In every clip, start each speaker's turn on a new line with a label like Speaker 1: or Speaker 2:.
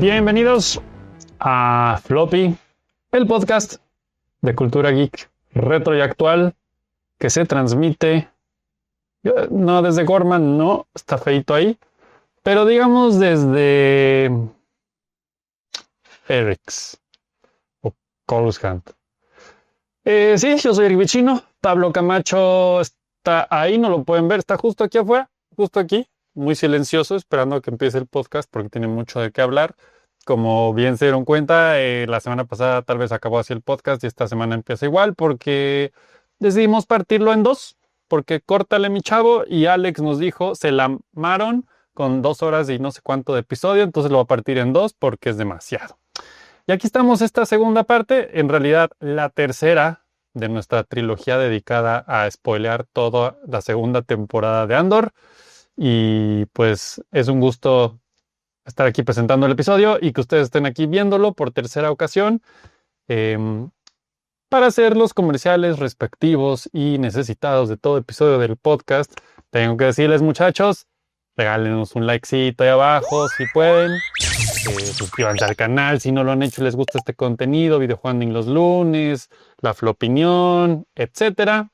Speaker 1: Bienvenidos a Floppy, el podcast de cultura geek retro y actual que se transmite, no desde Gorman, no, está feito ahí, pero digamos desde Eric's o Coruscant. Sí, yo soy Eric Vichino, Pablo Camacho está ahí, no lo pueden ver, está justo aquí afuera, justo aquí, muy silencioso, esperando a que empiece el podcast porque tiene mucho de qué hablar. Como bien se dieron cuenta, la semana pasada tal vez acabó así el podcast y esta semana empieza igual porque decidimos partirlo en dos, porque córtale mi chavo y Alex nos dijo, se la amaron con 2 horas y no sé cuánto de episodio, entonces lo va a partir en dos porque es demasiado. Y aquí estamos esta segunda parte, en realidad la tercera de nuestra trilogía dedicada a spoilear toda la segunda temporada de Andor. Y pues es un gusto estar aquí presentando el episodio y que ustedes estén aquí viéndolo por tercera ocasión para hacer los comerciales respectivos y necesitados de todo episodio del podcast. Tengo que decirles, muchachos, regálenos un likecito ahí abajo si pueden. Suscríbanse al canal si no lo han hecho y les gusta este contenido, videojuegos los lunes, la Flopinión, etcétera.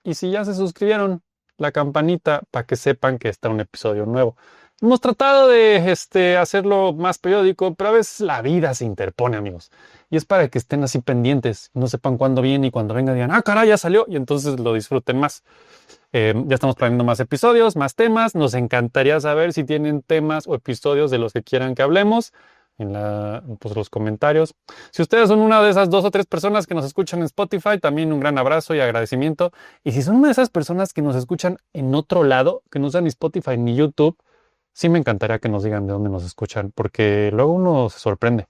Speaker 1: Y si ya se suscribieron, la campanita para que sepan que está un episodio nuevo. Hemos tratado de hacerlo más periódico, pero a veces la vida se interpone, amigos. Y es para que estén así pendientes, no sepan cuándo viene y cuando venga digan, ah, caray, ya salió, y entonces lo disfruten más. Ya estamos planeando más episodios, más temas. Nos encantaría saber si tienen temas o episodios de los que quieran que hablemos en los comentarios. Si ustedes son una de esas 2 o 3 personas que nos escuchan en Spotify, también un gran abrazo y agradecimiento. Y si son una de esas personas que nos escuchan en otro lado, que no usan ni Spotify ni YouTube, sí me encantaría que nos digan de dónde nos escuchan, porque luego uno se sorprende.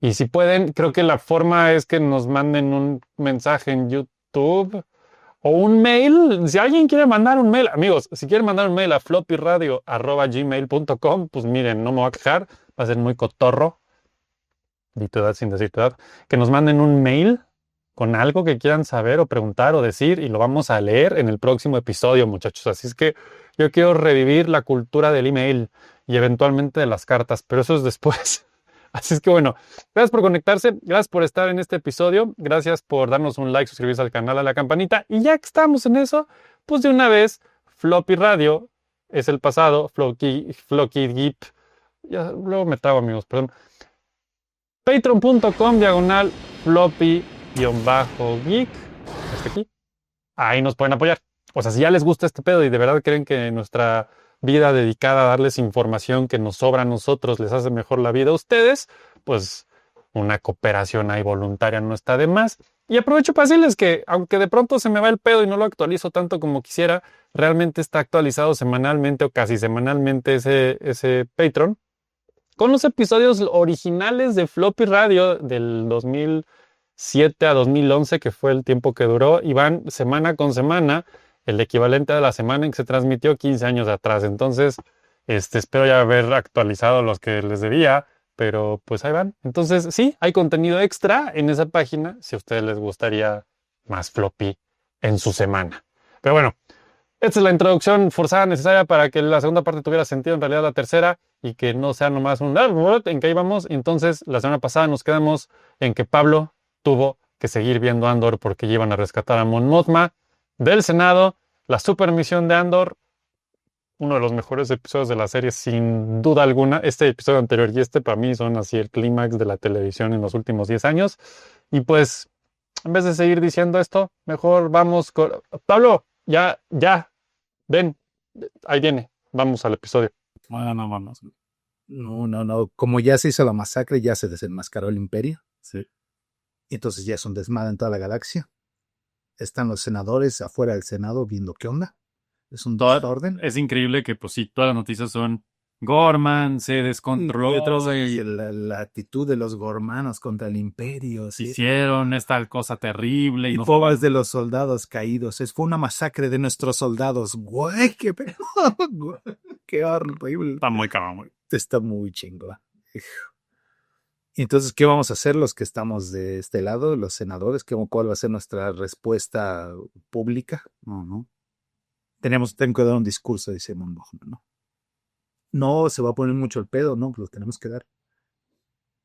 Speaker 1: Y si pueden, creo que la forma es que nos manden un mensaje en YouTube o un mail. Si alguien quiere mandar un mail, amigos, si quieren mandar un mail a floppyradio@gmail.com, pues miren, no me voy a quejar, va a ser muy cotorro, di tu edad sin decir tu edad, que nos manden un mail con algo que quieran saber o preguntar o decir y lo vamos a leer en el próximo episodio, muchachos. Así es que yo quiero revivir la cultura del email y eventualmente de las cartas, pero eso es después. Así es que bueno, gracias por conectarse, gracias por estar en este episodio, gracias por darnos un like, suscribirse al canal, a la campanita. Y ya que estamos en eso, pues de una vez, Floppy Radio es el pasado, Floppy Geek. Ya, luego me trabo, amigos, perdón. Patreon.com/floppy-geek. Aquí. Ahí nos pueden apoyar. O sea, si ya les gusta este pedo y de verdad creen que nuestra vida dedicada a darles información que nos sobra a nosotros les hace mejor la vida a ustedes, pues una cooperación ahí voluntaria no está de más. Y aprovecho para decirles que, aunque de pronto se me va el pedo y no lo actualizo tanto como quisiera, realmente está actualizado semanalmente o casi semanalmente ese Patreon con los episodios originales de Floppy Radio del 2007 a 2011, que fue el tiempo que duró, y van semana con semana, el equivalente a la semana en que se transmitió 15 años atrás. Entonces, espero ya haber actualizado los que les debía, pero pues ahí van. Entonces, sí, hay contenido extra en esa página, si a ustedes les gustaría más Floppy en su semana. Pero bueno, esta es la introducción forzada necesaria para que la segunda parte tuviera sentido, en realidad la tercera, y que no sea nomás un en que ahí vamos. Entonces, la semana pasada nos quedamos en que Pablo tuvo que seguir viendo Andor porque iban a rescatar a Mon Mothma del Senado. La supermisión de Andor, uno de los mejores episodios de la serie, sin duda alguna. Este episodio anterior y este para mí son así el clímax de la televisión en los últimos 10 años. Y pues, en vez de seguir diciendo esto, mejor vamos con... Pablo, ya, ven, ahí viene, vamos al episodio.
Speaker 2: Bueno, no vamos. No. Como ya se hizo la masacre, ya se desenmascaró el imperio.
Speaker 1: Sí.
Speaker 2: Entonces ya es un desmadre en toda la galaxia. Están los senadores afuera del Senado viendo qué onda. Es un desorden.
Speaker 1: Es increíble que, pues sí, todas las noticias son Gorman se descontroló
Speaker 2: Y la actitud de los gormanos contra el imperio. ¿sí?
Speaker 1: Hicieron esta cosa terrible.
Speaker 2: Y pobres de los soldados caídos. Fue una masacre de nuestros soldados. Güey, qué pedo. Qué horrible.
Speaker 1: Está muy cabrón.
Speaker 2: Está muy chingón. Entonces, ¿qué vamos a hacer los que estamos de este lado, los senadores? ¿Cuál va a ser nuestra respuesta pública?
Speaker 1: Uh-huh.
Speaker 2: Tengo que dar un discurso, dice Mon Mothma, ¿no? No, se va a poner mucho el pedo, ¿no? Lo tenemos que dar.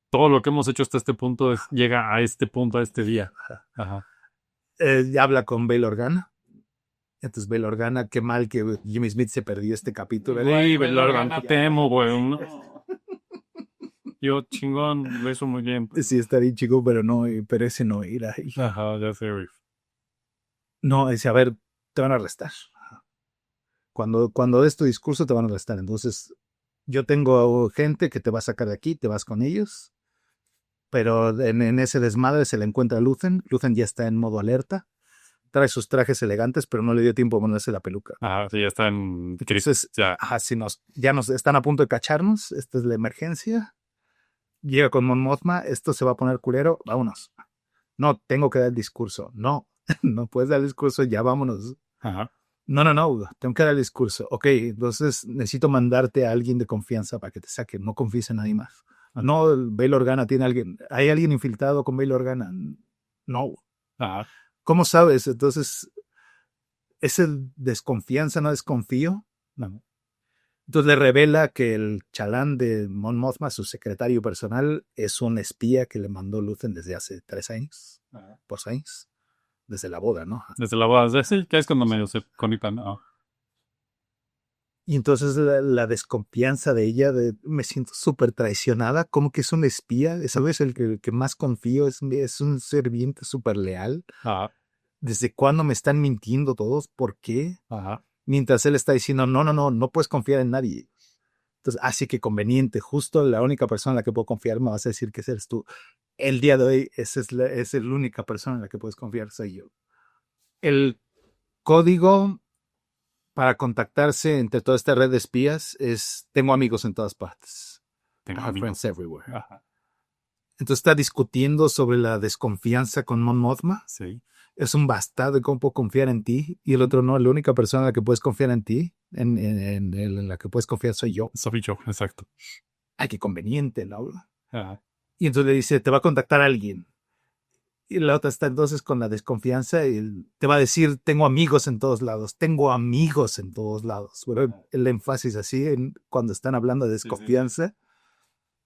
Speaker 1: Todo lo que hemos hecho hasta este punto llega a este punto, a este día.
Speaker 2: Ajá.
Speaker 1: Ajá.
Speaker 2: Ya habla con Bail Organa. Entonces Bail Organa, qué mal que Jimmy Smith se perdió este capítulo.
Speaker 1: Güey, Bail Organa, te amo, güey. No. Yo, chingón, lo hizo muy bien.
Speaker 2: Sí, está bien chico, pero no, pero ese no irá ahí.
Speaker 1: Ajá, ya sé, güey.
Speaker 2: No, dice, a ver, te van a arrestar. Cuando des tu discurso te van a arrestar. Entonces, yo tengo gente que te va a sacar de aquí, te vas con ellos. Pero en ese desmadre se le encuentra a Luthen. Luthen ya está en modo alerta. Trae sus trajes elegantes, pero no le dio tiempo a ponerse la peluca.
Speaker 1: Ajá, sí, ya está en
Speaker 2: Entonces,
Speaker 1: ya.
Speaker 2: ajá, si ya nos están a punto de cacharnos, esta es la emergencia. Llega con Mon Mothma, esto se va a poner culero, vámonos. No, tengo que dar el discurso. No, no puedes dar el discurso, ya vámonos.
Speaker 1: Ajá.
Speaker 2: No, tengo que dar el discurso. Ok, entonces necesito mandarte a alguien de confianza para que te saque. No confíes en nadie más. No, Bail Organa tiene alguien. ¿Hay alguien infiltrado con Bail Organa? No.
Speaker 1: Ajá.
Speaker 2: ¿Cómo sabes? Entonces, ¿es el desconfianza, no desconfío? No. Entonces le revela que el chalán de Mon Mothma, su secretario personal, es un espía que le mandó Luthen desde hace 3 años.
Speaker 1: Ajá.
Speaker 2: Por años. Desde la boda, ¿no?
Speaker 1: Desde la boda, sí, que es cuando medio se conectan. ¿No?
Speaker 2: Y entonces la desconfianza de ella, me siento súper traicionada, como que es un espía, ¿sabes? El que más confío es un serviente súper leal.
Speaker 1: Ajá.
Speaker 2: ¿Desde cuándo me están mintiendo todos? ¿Por qué?
Speaker 1: Ajá.
Speaker 2: Mientras él está diciendo, no puedes confiar en nadie. Entonces, así que conveniente, justo la única persona en la que puedo confiar me vas a decir que eres tú. El día de hoy, esa es la única persona en la que puedes confiar, soy yo. El código para contactarse entre toda esta red de espías tengo amigos en todas partes.
Speaker 1: Tengo
Speaker 2: I have
Speaker 1: amigos.
Speaker 2: friends everywhere.
Speaker 1: Ajá.
Speaker 2: Entonces está discutiendo sobre la desconfianza con Mon Mothma.
Speaker 1: Sí.
Speaker 2: Es un bastardo de cómo puedo confiar en ti. Y el otro no, la única persona en la que puedes confiar en ti, en la que puedes confiar soy yo.
Speaker 1: Soy yo, exacto.
Speaker 2: Ay, qué conveniente, ¿no?
Speaker 1: Ajá.
Speaker 2: Y entonces le dice, te va a contactar alguien. Y la otra está entonces con la desconfianza y te va a decir, tengo amigos en todos lados, tengo amigos en todos lados. Bueno, el énfasis así cuando están hablando de desconfianza,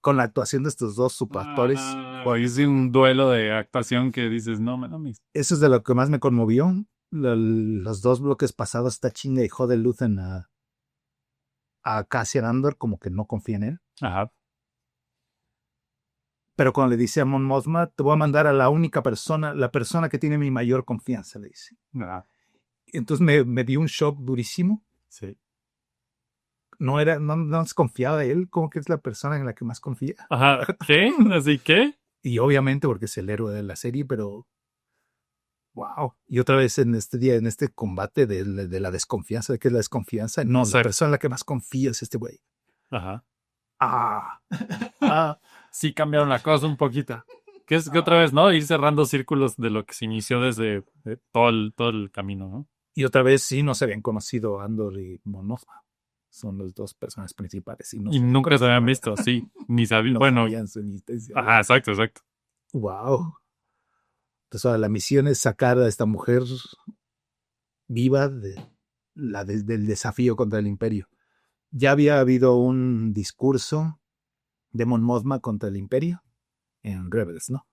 Speaker 2: con la actuación de estos dos superactores.
Speaker 1: Es un duelo de actuación que dices, no, me mames.
Speaker 2: Eso es de lo que más me conmovió. Los 2 bloques pasados está chinga y jode Luthen a Cassian Andor como que no confía en él.
Speaker 1: Ajá.
Speaker 2: Pero cuando le dice a Mon Mothma, te voy a mandar a la única persona, la persona que tiene mi mayor confianza, le dice.
Speaker 1: Ajá.
Speaker 2: Entonces me dio un shock durísimo.
Speaker 1: Sí.
Speaker 2: No desconfiaba de él, como que es la persona en la que más confía.
Speaker 1: Ajá. ¿Qué? ¿Así qué?
Speaker 2: Y obviamente porque es el héroe de la serie, pero wow. Y otra vez en este día, en este combate de la desconfianza, ¿de qué es la desconfianza? No, la persona en la que más confía es este güey.
Speaker 1: Ajá.
Speaker 2: Ah.
Speaker 1: Sí cambiaron la cosa un poquito. Que es que otra vez, ¿no? Ir cerrando círculos de lo que se inició desde todo el camino, ¿no?
Speaker 2: Y otra vez sí no se habían conocido Andor y Mon Mothma. Son los 2 personajes principales. Y
Speaker 1: nunca se habían visto, sí. Ni sabían.
Speaker 2: No
Speaker 1: bueno.
Speaker 2: sabían su existencia.
Speaker 1: Ajá, exacto.
Speaker 2: Wow. Entonces ahora la misión es sacar a esta mujer viva del desafío contra el imperio. Ya había habido un discurso de Mon Mothma contra el imperio en Rebels, ¿no?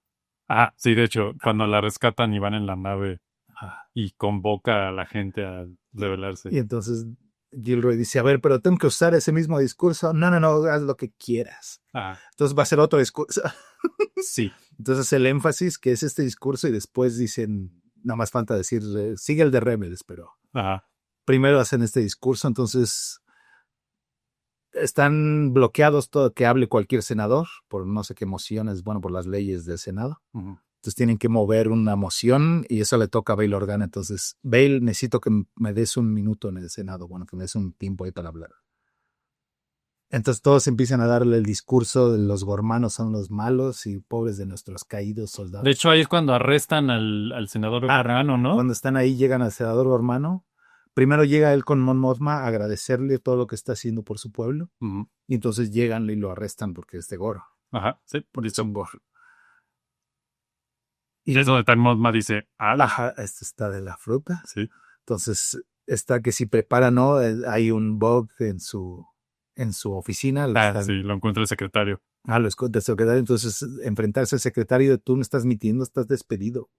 Speaker 1: Ah, sí, de hecho, cuando la rescatan y van en la nave y convoca a la gente a rebelarse.
Speaker 2: Y entonces Gilroy dice, a ver, pero tengo que usar ese mismo discurso. No, haz lo que quieras. Entonces va a ser otro discurso.
Speaker 1: Sí.
Speaker 2: Entonces el énfasis que es este discurso y después dicen, nada más falta decir, sigue el de Rebels, pero primero hacen este discurso, entonces están bloqueados todo que hable cualquier senador por no sé qué mociones, bueno, por las leyes del Senado. Entonces tienen que mover una moción y eso le toca a Bail Organa. Entonces, Bail, necesito que me des un minuto en el Senado, bueno, que me des un tiempo ahí para hablar. Entonces todos empiezan a darle el discurso de los gormanos son los malos y pobres de nuestros caídos soldados.
Speaker 1: De hecho, ahí es cuando arrestan al senador gormano, ¿no?
Speaker 2: Cuando están ahí llegan al senador gormano. Primero llega él con Mon Mothma a agradecerle todo lo que está haciendo por su pueblo. Y entonces llegan y lo arrestan porque es de Goro.
Speaker 1: Ajá, sí, por eso.
Speaker 2: Y
Speaker 1: es donde Mon Mothma dice,
Speaker 2: ajá, esto está de la fruta.
Speaker 1: Sí.
Speaker 2: Entonces está que si prepara, ¿no? Hay un bug en su en su oficina.
Speaker 1: Sí, lo encuentra el secretario.
Speaker 2: Lo esconde el secretario. Entonces, enfrentarse al secretario de tú me estás mintiendo, estás despedido.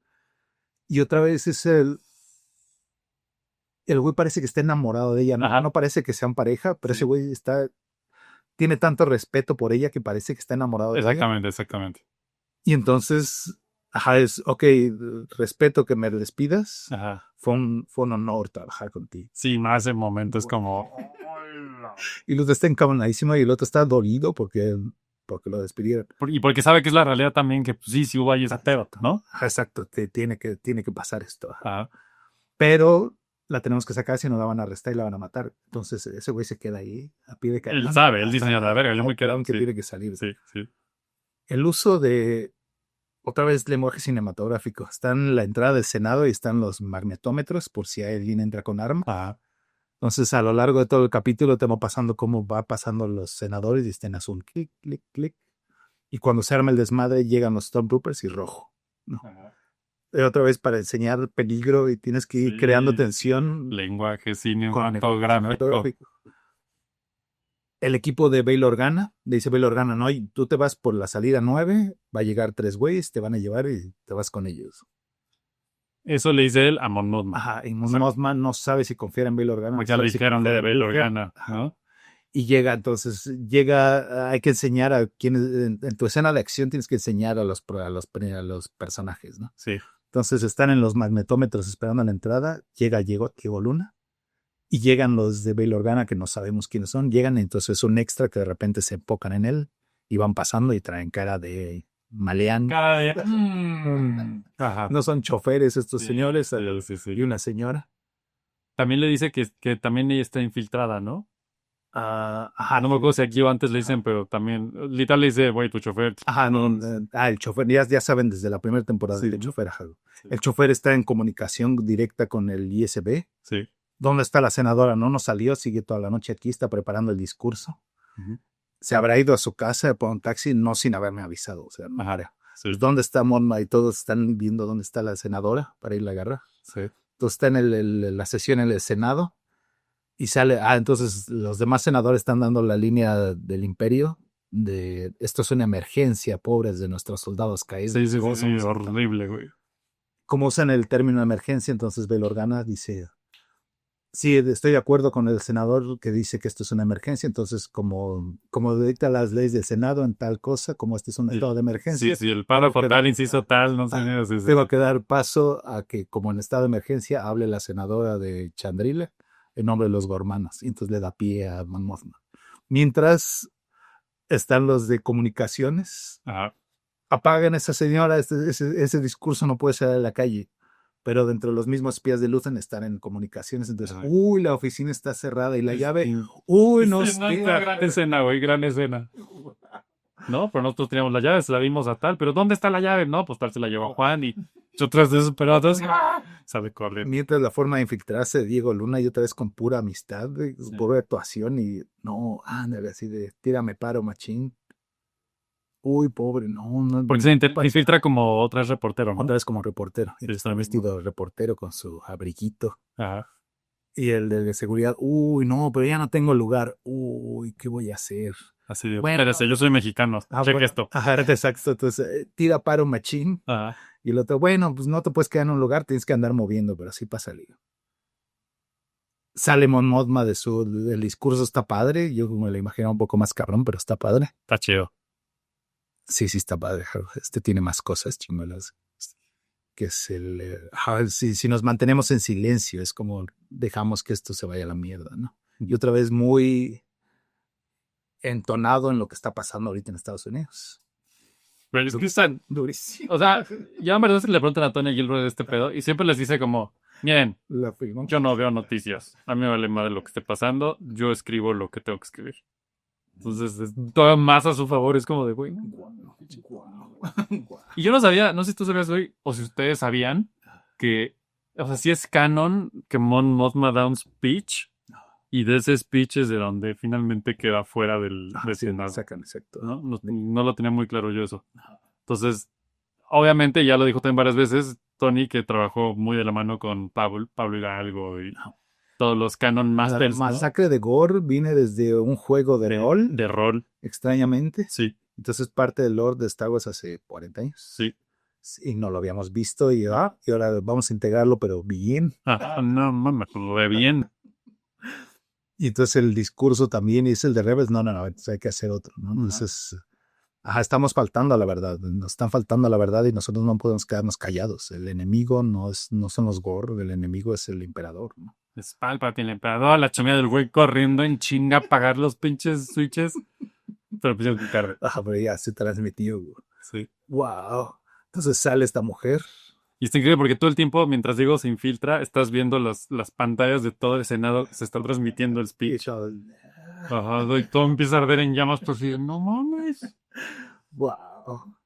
Speaker 2: Y otra vez es el güey parece que está enamorado de ella. No parece que sean pareja, pero ese güey tiene tanto respeto por ella que parece que está enamorado de ella.
Speaker 1: Exactamente.
Speaker 2: Y entonces, es, ok, respeto que me despidas. Fue un honor trabajar contigo.
Speaker 1: Sí, más en momentos como...
Speaker 2: Y los está encabronadísimo y el otro está dolido porque lo despidieron.
Speaker 1: Y porque sabe que es la realidad también, que pues, sí hubo ahí esa pedo, ¿no?
Speaker 2: Exacto, tiene que pasar esto. Pero la tenemos que sacar, si no la van a arrestar y la van a matar. Entonces ese güey se queda ahí a pie de cañón.
Speaker 1: Él sabe, él diseña la verga, yo muy quedado.
Speaker 2: Que tiene que salir.
Speaker 1: Sí.
Speaker 2: El uso de, otra vez, lenguaje cinematográfico. Está en la entrada del Senado y están los magnetómetros por si alguien entra con arma. Entonces a lo largo de todo el capítulo te va pasando cómo va pasando los senadores y están azul, clic, clic, clic. Y cuando se arma el desmadre llegan los Stormtroopers y rojo, ¿no? Otra vez para enseñar peligro y tienes que ir creando tensión.
Speaker 1: Lenguaje cinematográfico.
Speaker 2: El equipo de Bail Organa, dice Bail Organa, no, y tú te vas por la salida 9, va a llegar 3 güeyes, te van a llevar y te vas con ellos.
Speaker 1: Eso le dice él a Mon Mothma.
Speaker 2: Y Mon Mothma no sabe si confiar en Bail Organa.
Speaker 1: Porque ya le dijeron de Bail Organa, ¿no?
Speaker 2: Y hay que enseñar a quienes, en tu escena de acción tienes que enseñar a los personajes, ¿no?
Speaker 1: Sí.
Speaker 2: Entonces están en los magnetómetros esperando a la entrada, llegó Luna, y llegan los de Bail Organa que no sabemos quiénes son, llegan, entonces es un extra que de repente se enfocan en él y van pasando y traen cara de maleán.
Speaker 1: Cara de...
Speaker 2: No son choferes estos señores, y una señora.
Speaker 1: También le dice que también ella está infiltrada, ¿no? No me acuerdo si aquí o antes le dicen, pero también, literal le dice, güey, tu chofer.
Speaker 2: El chofer, ya saben desde la primera temporada del chofer. El chofer está en comunicación directa con el ISB.
Speaker 1: Sí.
Speaker 2: ¿Dónde está la senadora? No salió, sigue toda la noche aquí, está preparando el discurso. Se habrá ido a su casa por un taxi, no sin haberme avisado. O sea, pues, ¿dónde está Monma? Y todos están viendo dónde está la senadora para ir a agarrar.
Speaker 1: Sí.
Speaker 2: Entonces está en la sesión en el Senado. Y sale, entonces los demás senadores están dando la línea del imperio de esto es una emergencia, pobres de nuestros soldados caídos.
Speaker 1: Sí, horrible, güey.
Speaker 2: Como usan el término emergencia, entonces Bail Organa dice, sí, estoy de acuerdo con el senador que dice que esto es una emergencia, entonces como dicta las leyes del Senado en tal cosa, como este es un estado de emergencia.
Speaker 1: Sí, el párrafo tal, inciso tal, no sé.
Speaker 2: Tengo que dar paso a que como en estado de emergencia hable la senadora de Chandrila en nombre de los gormanos. Y entonces le da pie a Mon Mothma. Mientras están los de comunicaciones. Apagan a esa señora, ese discurso no puede ser a la calle. Pero dentro de los mismos espías de Luthen están en comunicaciones. Entonces, la oficina está cerrada y la llave. No está.
Speaker 1: Gran escena, güey, gran escena. No, pero nosotros teníamos la llave, se la vimos a tal. Pero ¿dónde está la llave? No, pues tal se la llevó a Juan y otras desesperadas. Sabe correr.
Speaker 2: Mientras la forma de infiltrarse de Diego Luna y otra vez con pura amistad, pura actuación y así de tírame paro, machín. Pobre, no.
Speaker 1: Porque se infiltra como otra vez reportero, ¿no?
Speaker 2: Otra vez como reportero. Está vestido de reportero con su abriguito. Y el de seguridad, no, pero ya no tengo lugar. ¿Qué voy a hacer?
Speaker 1: Así de, espérese, yo soy mexicano. Cheque esto.
Speaker 2: Exacto. Entonces, tira paro, machín. Y el otro, pues no te puedes quedar en un lugar, tienes que andar moviendo, pero así pasa lío. Sale Mon Mothma del discurso, está padre. Yo me lo imaginaba un poco más cabrón, pero está padre.
Speaker 1: Está chido.
Speaker 2: Sí, está padre. Tiene más cosas chingonas. Que es si nos mantenemos en silencio, es como dejamos que esto se vaya a la mierda, ¿no? Y otra vez muy entonado en lo que está pasando ahorita en Estados Unidos.
Speaker 1: Pero es que están
Speaker 2: durísimo.
Speaker 1: O sea, ya en verdad se le preguntan a Tony Gilroy de este pedo y siempre les dice como, miren, yo no veo noticias. A mí me vale madre lo que esté pasando. Yo escribo lo que tengo que escribir. Entonces, es todo más a su favor. Es como de, güey. Y yo no sabía, no sé si tú sabías hoy, o si ustedes sabían, que, o sea, si es canon que Mon Mothma da un speech, y de ese speech es de donde finalmente queda fuera del Senado.
Speaker 2: Exacto.
Speaker 1: No lo tenía muy claro yo eso. Entonces, obviamente, ya lo dijo también varias veces, Tony, que trabajó muy de la mano con Pablo Hidalgo y todos los Canon
Speaker 2: La
Speaker 1: Masters, ¿no?
Speaker 2: masacre de Gore viene desde un juego de rol,
Speaker 1: De rol,
Speaker 2: extrañamente.
Speaker 1: sí,
Speaker 2: Entonces parte del lore de Star Wars hace 40 años.
Speaker 1: sí.
Speaker 2: Y no lo habíamos visto y ahora vamos a integrarlo, pero bien.
Speaker 1: No, me acuerdo bien.
Speaker 2: Y entonces el discurso también es el de Rebels. No, entonces hay que hacer otro, ¿no? Entonces, estamos faltando a la verdad. Nos están faltando a la verdad y nosotros no podemos quedarnos callados. El enemigo no son los Gore, el enemigo es el emperador, ¿no?
Speaker 1: Es Palpatine, el emperador, la chomía del güey corriendo en chinga a apagar los pinches switches. Pero pues ya tarde.
Speaker 2: Pero ya se transmitió.
Speaker 1: Sí.
Speaker 2: Wow. Entonces sale esta mujer.
Speaker 1: Y está increíble porque todo el tiempo, mientras Diego se infiltra, estás viendo las pantallas de todo el Senado, se está transmitiendo el speech. Y todo empieza a arder en llamas, pues sí, no mames.
Speaker 2: Wow.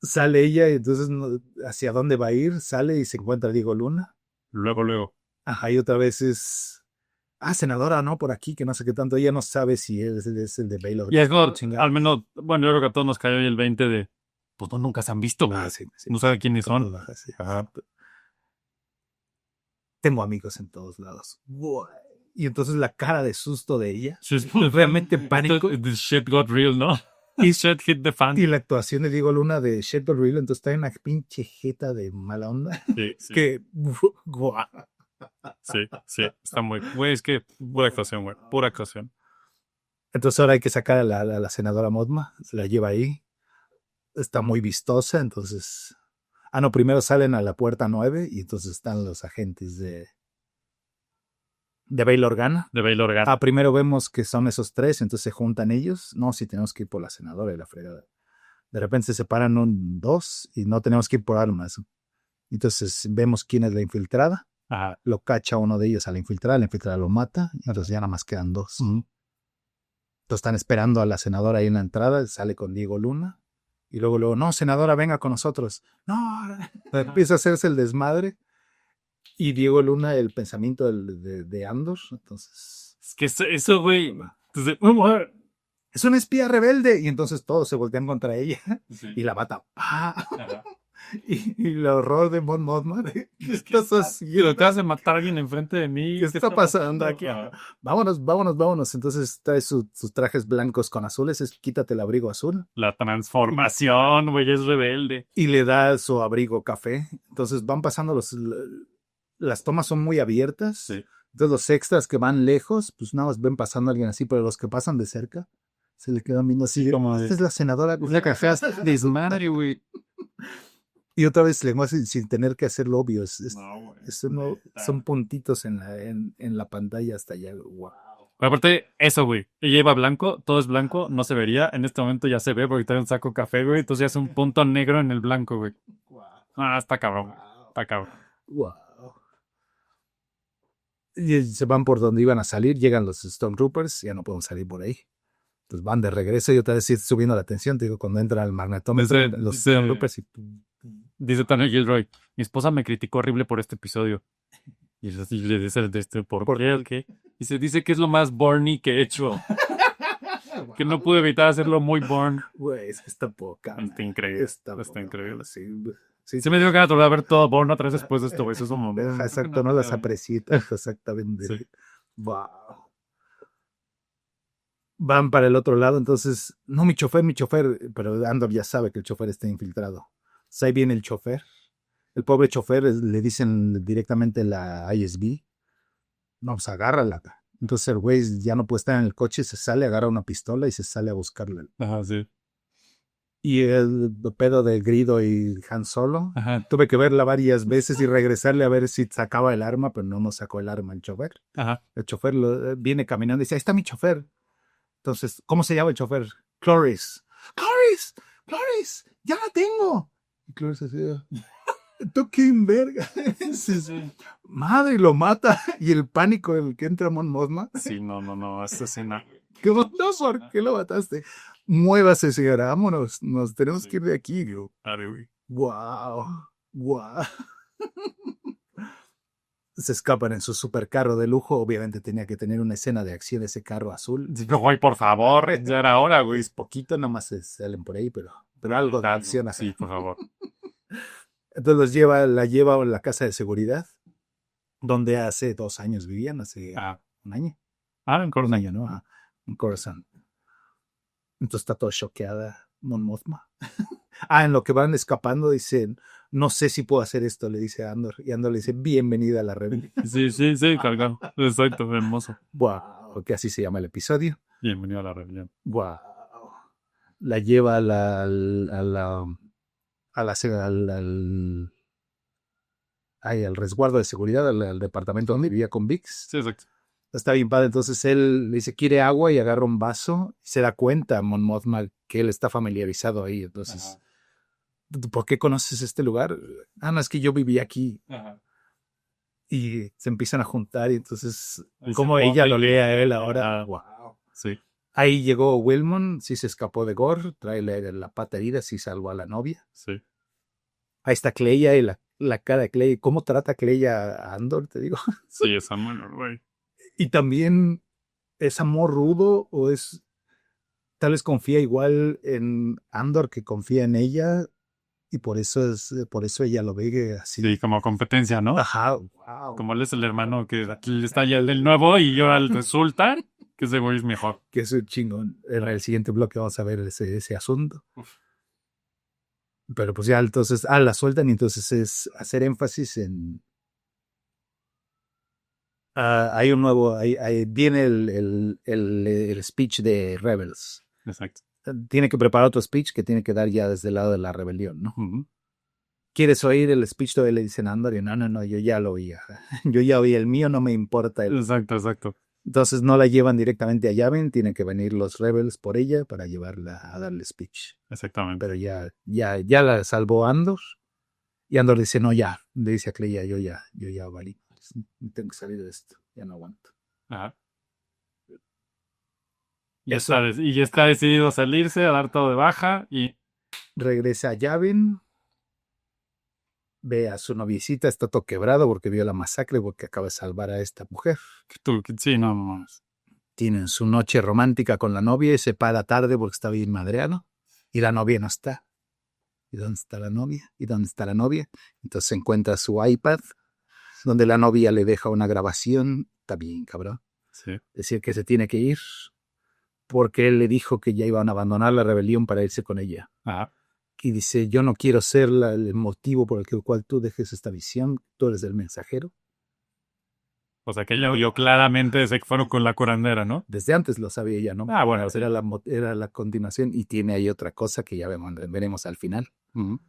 Speaker 2: Sale ella y entonces ¿hacia dónde va a ir? Sale y se encuentra Diego Luna.
Speaker 1: Luego.
Speaker 2: Y otra vez es... senadora, ¿no? Por aquí, que no sé qué tanto. Ella no sabe si él es el de Baylor.
Speaker 1: Y es como, al menos, bueno, yo creo que a todos nos cayó el 20 de, pues no, nunca se han visto, güey.
Speaker 2: Sí.
Speaker 1: No sabe quiénes son.
Speaker 2: Sí. Tengo amigos en todos lados. Wow. Y entonces la cara de susto de ella. Realmente pánico.
Speaker 1: The shit got real, ¿no? Y shit hit the fan.
Speaker 2: Y la actuación de Diego Luna de Shit Got Real, entonces está en una pinche jeta de mala onda.
Speaker 1: Sí.
Speaker 2: Que, guau.
Speaker 1: Sí, está muy... Güey, es que pura actuación, güey, pura actuación.
Speaker 2: Entonces ahora hay que sacar a la senadora Modma, se la lleva ahí. Está muy vistosa, entonces... primero salen a la puerta 9 y entonces están los agentes de Bail Organa.
Speaker 1: De Bail Organa.
Speaker 2: Primero vemos que son esos tres, entonces se juntan ellos. No, si tenemos que ir por la senadora y la fregada. De repente se separan dos y no tenemos que ir por armas. Entonces vemos quién es la infiltrada. Lo cacha uno de ellos a la infiltrada lo mata. Entonces ya nada más quedan dos. Entonces están esperando a la senadora ahí en la entrada. Sale con Diego Luna. Y luego, no, senadora, venga con nosotros. No, empieza a hacerse el desmadre. Y Diego Luna, el pensamiento de Andor. Entonces.
Speaker 1: Es que eso, güey. Entonces,
Speaker 2: es una espía rebelde. Y entonces todos se voltean contra ella. Sí. Y la mata. Y el horror de Mon Mothma. ¿Qué estás haciendo?
Speaker 1: Te vas a matar a alguien enfrente de mí.
Speaker 2: ¿Qué está pasando aquí? Vámonos. Entonces trae sus trajes blancos con azules. Quítate el abrigo azul.
Speaker 1: La transformación, güey, es rebelde.
Speaker 2: Y le da su abrigo café. Entonces van pasando las tomas son muy abiertas.
Speaker 1: Sí.
Speaker 2: Entonces los extras que van lejos, pues nada más ven pasando a alguien así, pero los que pasan de cerca se le quedan viendo así. Como esta es la senadora.
Speaker 1: La café desmadre, güey.
Speaker 2: Y otra vez lenguaje sin tener que hacerlo obvio. Son puntitos en la pantalla hasta allá. Wow.
Speaker 1: Aparte, eso, güey. Ella iba blanco, todo es blanco, no se vería. En este momento ya se ve porque trae un saco café, güey. Entonces ya es un punto negro en el blanco, güey. Wow. Está cabrón. Está cabrón.
Speaker 2: Wow. Y se van por donde iban a salir, llegan los Stormtroopers, ya no podemos salir por ahí. Entonces van de regreso y otra vez subiendo la tensión. Te digo, cuando entra el magnetómetro, los Stormtroopers y...
Speaker 1: Dice Tanya Gilroy, mi esposa me criticó horrible por este episodio. Y le dice ¿por qué? Dice que es lo más Borny que he hecho. Que no pude evitar hacerlo muy Born.
Speaker 2: Güey, está poca.
Speaker 1: Está increíble.
Speaker 2: Está increíble.
Speaker 1: Sí. Se me dio ganas de ver todo Born otra vez después de esto, güey. Eso es un momento.
Speaker 2: Exacto, no las aprecitas, exactamente. Sí. Wow. Van para el otro lado, entonces, no, mi chofer, pero Andor ya sabe que el chofer está infiltrado. Ahí viene el chofer. El pobre chofer le dicen directamente la ISB. No, pues agárrala. Entonces el güey ya no puede estar en el coche, se sale, agarra una pistola y se sale a buscarla.
Speaker 1: Ajá, sí.
Speaker 2: Y el pedo de Grido y Han Solo. Ajá. Tuve que verla varias veces y regresarle a ver si sacaba el arma, pero no nos sacó el arma el chofer.
Speaker 1: Ajá.
Speaker 2: El chofer viene caminando y dice, ahí está mi chofer. Entonces, ¿cómo se llama el chofer? Cloris, ya la tengo. Y Cloris así, ¿tú qué verga? Sí. Madre, lo mata. Y el pánico del que entra Mon Mothma.
Speaker 1: Sí, no, esta escena.
Speaker 2: ¿Por qué lo mataste? Muévase, señora, vámonos. Nos tenemos que ir de aquí. Wow. Se escapan en su supercarro de lujo. Obviamente tenía que tener una escena de acción ese carro azul.
Speaker 1: Güey, por favor, ya era hora, güey.
Speaker 2: Es poquito, nomás se salen por ahí, pero algo de acción así.
Speaker 1: Sí, por favor.
Speaker 2: Entonces la lleva a la casa de seguridad. donde hace 2 años vivían, hace un año.
Speaker 1: En
Speaker 2: Un
Speaker 1: Coruscant.
Speaker 2: año, ¿no? Ajá, en Coruscant. Entonces está todo choqueada Mon Mothma. En lo que van escapando dicen, no sé si puedo hacer esto, le dice a Andor. Y Andor le dice, bienvenida a la rebelión.
Speaker 1: Sí, cargado. Exacto, hermoso.
Speaker 2: Wow, que así se llama el episodio.
Speaker 1: Bienvenido a la rebelión.
Speaker 2: Wow. La lleva a la, al resguardo de seguridad, al departamento donde vivía con Vix.
Speaker 1: Sí, exacto.
Speaker 2: Está bien padre. Entonces él le dice, ¿quiere agua? Y agarra un vaso. Y se da cuenta, Mon Mothma, que él está familiarizado ahí. Entonces, ¿por qué conoces este lugar? No, es que yo viví aquí.
Speaker 1: Ajá.
Speaker 2: Y se empiezan a juntar. Y entonces,
Speaker 1: Dice,
Speaker 2: como ella lo lee a él ahora. Wow.
Speaker 1: Sí.
Speaker 2: Ahí llegó Wilmon, sí se escapó de Gore, trae la pata herida, sí salvó a la novia.
Speaker 1: Sí.
Speaker 2: Ahí está Cleia y la cara de Cleia. ¿Cómo trata Cleia a Andor, te digo?
Speaker 1: Sí, es amor, güey.
Speaker 2: Y también es amor rudo o es tal vez confía igual en Andor que confía en ella y por eso ella lo ve así.
Speaker 1: Sí, como competencia, ¿no?
Speaker 2: Ajá, wow.
Speaker 1: Como él es el hermano que aquí está ya el del nuevo y yo al resulta que ese güey es mejor.
Speaker 2: Que es un chingón. En el siguiente bloque vamos a ver ese asunto.
Speaker 1: Uf.
Speaker 2: Pero pues ya entonces, la sueltan y entonces es hacer énfasis en... hay un nuevo, ahí viene el speech de Rebels.
Speaker 1: Exacto.
Speaker 2: Tiene que preparar otro speech que tiene que dar ya desde el lado de la rebelión, ¿no?
Speaker 1: Uh-huh.
Speaker 2: ¿Quieres oír el speech de le dicen a Andor? Y no, yo ya lo oí. Yo ya oí el mío, no me importa.
Speaker 1: Exacto.
Speaker 2: Entonces no la llevan directamente a Yavin, tienen que venir los Rebels por ella para llevarla a darle speech.
Speaker 1: Exactamente.
Speaker 2: Pero ya la salvó Andor. Y Andor dice, no, ya. Le dice a Cleia, yo ya valí. Tengo que salir de esto. Ya no aguanto.
Speaker 1: Ajá.
Speaker 2: Eso.
Speaker 1: Y ya está decidido a salirse, a dar todo de baja y...
Speaker 2: Regresa a Yavin. Ve a su noviecita, está todo quebrado porque vio la masacre, porque acaba de salvar a esta mujer.
Speaker 1: Sí, no.
Speaker 2: Tienen su noche romántica con la novia y se para tarde porque está bien madreado. Y la novia no está. ¿Y dónde está la novia? ¿Y dónde está la novia? Entonces encuentra su iPad, donde la novia le deja una grabación. Está bien, cabrón.
Speaker 1: Sí.
Speaker 2: Decir que se tiene que ir porque él le dijo que ya iban a abandonar la rebelión para irse con ella.
Speaker 1: Ajá.
Speaker 2: Y dice, yo no quiero ser el motivo por el cual tú dejes esta visión. Tú eres el mensajero.
Speaker 1: O sea, que ella oyó claramente desde que fueron con la curandera, ¿no?
Speaker 2: Desde antes lo sabía ella, ¿no?
Speaker 1: Bueno, sí.
Speaker 2: Era la continuación y tiene ahí otra cosa que ya veremos al final.
Speaker 1: Uh-huh.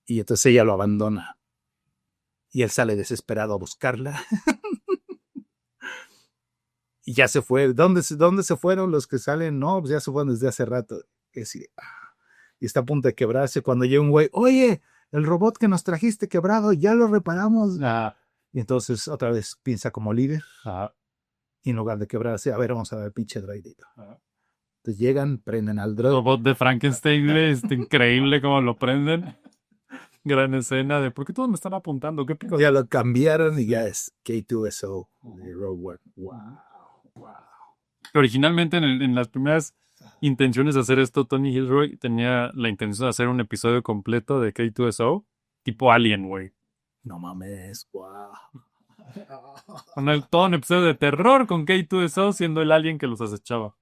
Speaker 2: Y entonces ella lo abandona. Y él sale desesperado a buscarla. Y ya se fue. ¿Dónde se fueron los que salen? No, pues ya se fueron desde hace rato. Y está a punto de quebrarse cuando llega un güey. Oye, el robot que nos trajiste quebrado, ya lo reparamos. Y entonces otra vez piensa como líder. Y en lugar de quebrarse, a ver, vamos a ver, pinche droidito. Entonces llegan, prenden al droid.
Speaker 1: El robot de Frankenstein, es increíble cómo lo prenden. Gran escena de ¿por qué todos me están apuntando? ¿Qué pico?
Speaker 2: Ya lo cambiaron y ya es K2SO de Rogue One. Wow.
Speaker 1: Originalmente en las primeras intenciones de hacer esto, Tony Gilroy tenía la intención de hacer un episodio completo de K2SO, tipo Alien, güey.
Speaker 2: No mames, wow.
Speaker 1: Todo un episodio de terror con K2SO siendo el alien que los acechaba.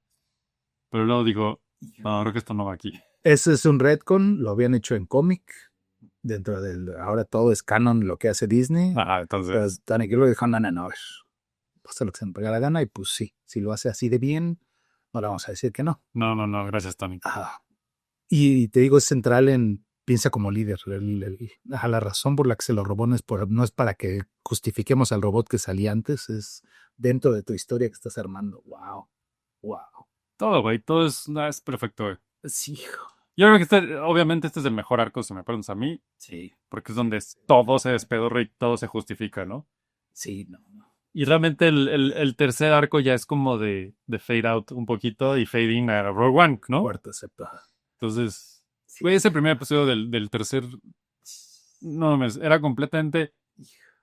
Speaker 1: Pero luego dijo, no, creo que esto no va aquí.
Speaker 2: Ese es un retcon, lo habían hecho en cómic. Dentro del. Ahora todo es canon lo que hace Disney.
Speaker 1: Entonces.
Speaker 2: Pero Tony Gilroy dijo, no. Pasa lo que se me pega la gana y pues sí. Si lo hace así de bien, no le vamos a decir que no.
Speaker 1: No, gracias, Tony.
Speaker 2: Y te digo, es central en. Piensa como líder. La razón por la que se lo robó no es para que justifiquemos al robot que salía antes, es dentro de tu historia que estás armando. Wow.
Speaker 1: Todo, güey, todo es perfecto, güey.
Speaker 2: Sí, hijo.
Speaker 1: Yo creo que obviamente este es el mejor arco, si me preguntas a mí.
Speaker 2: Sí.
Speaker 1: Porque es donde todo se despedorra y todo se justifica, ¿no?
Speaker 2: Sí, no.
Speaker 1: Y realmente el tercer arco ya es como de fade out un poquito y fade in a Rogue One, ¿no?
Speaker 2: Cuarto, sexto.
Speaker 1: Entonces, güey, ese primer episodio del tercer, no mames, era completamente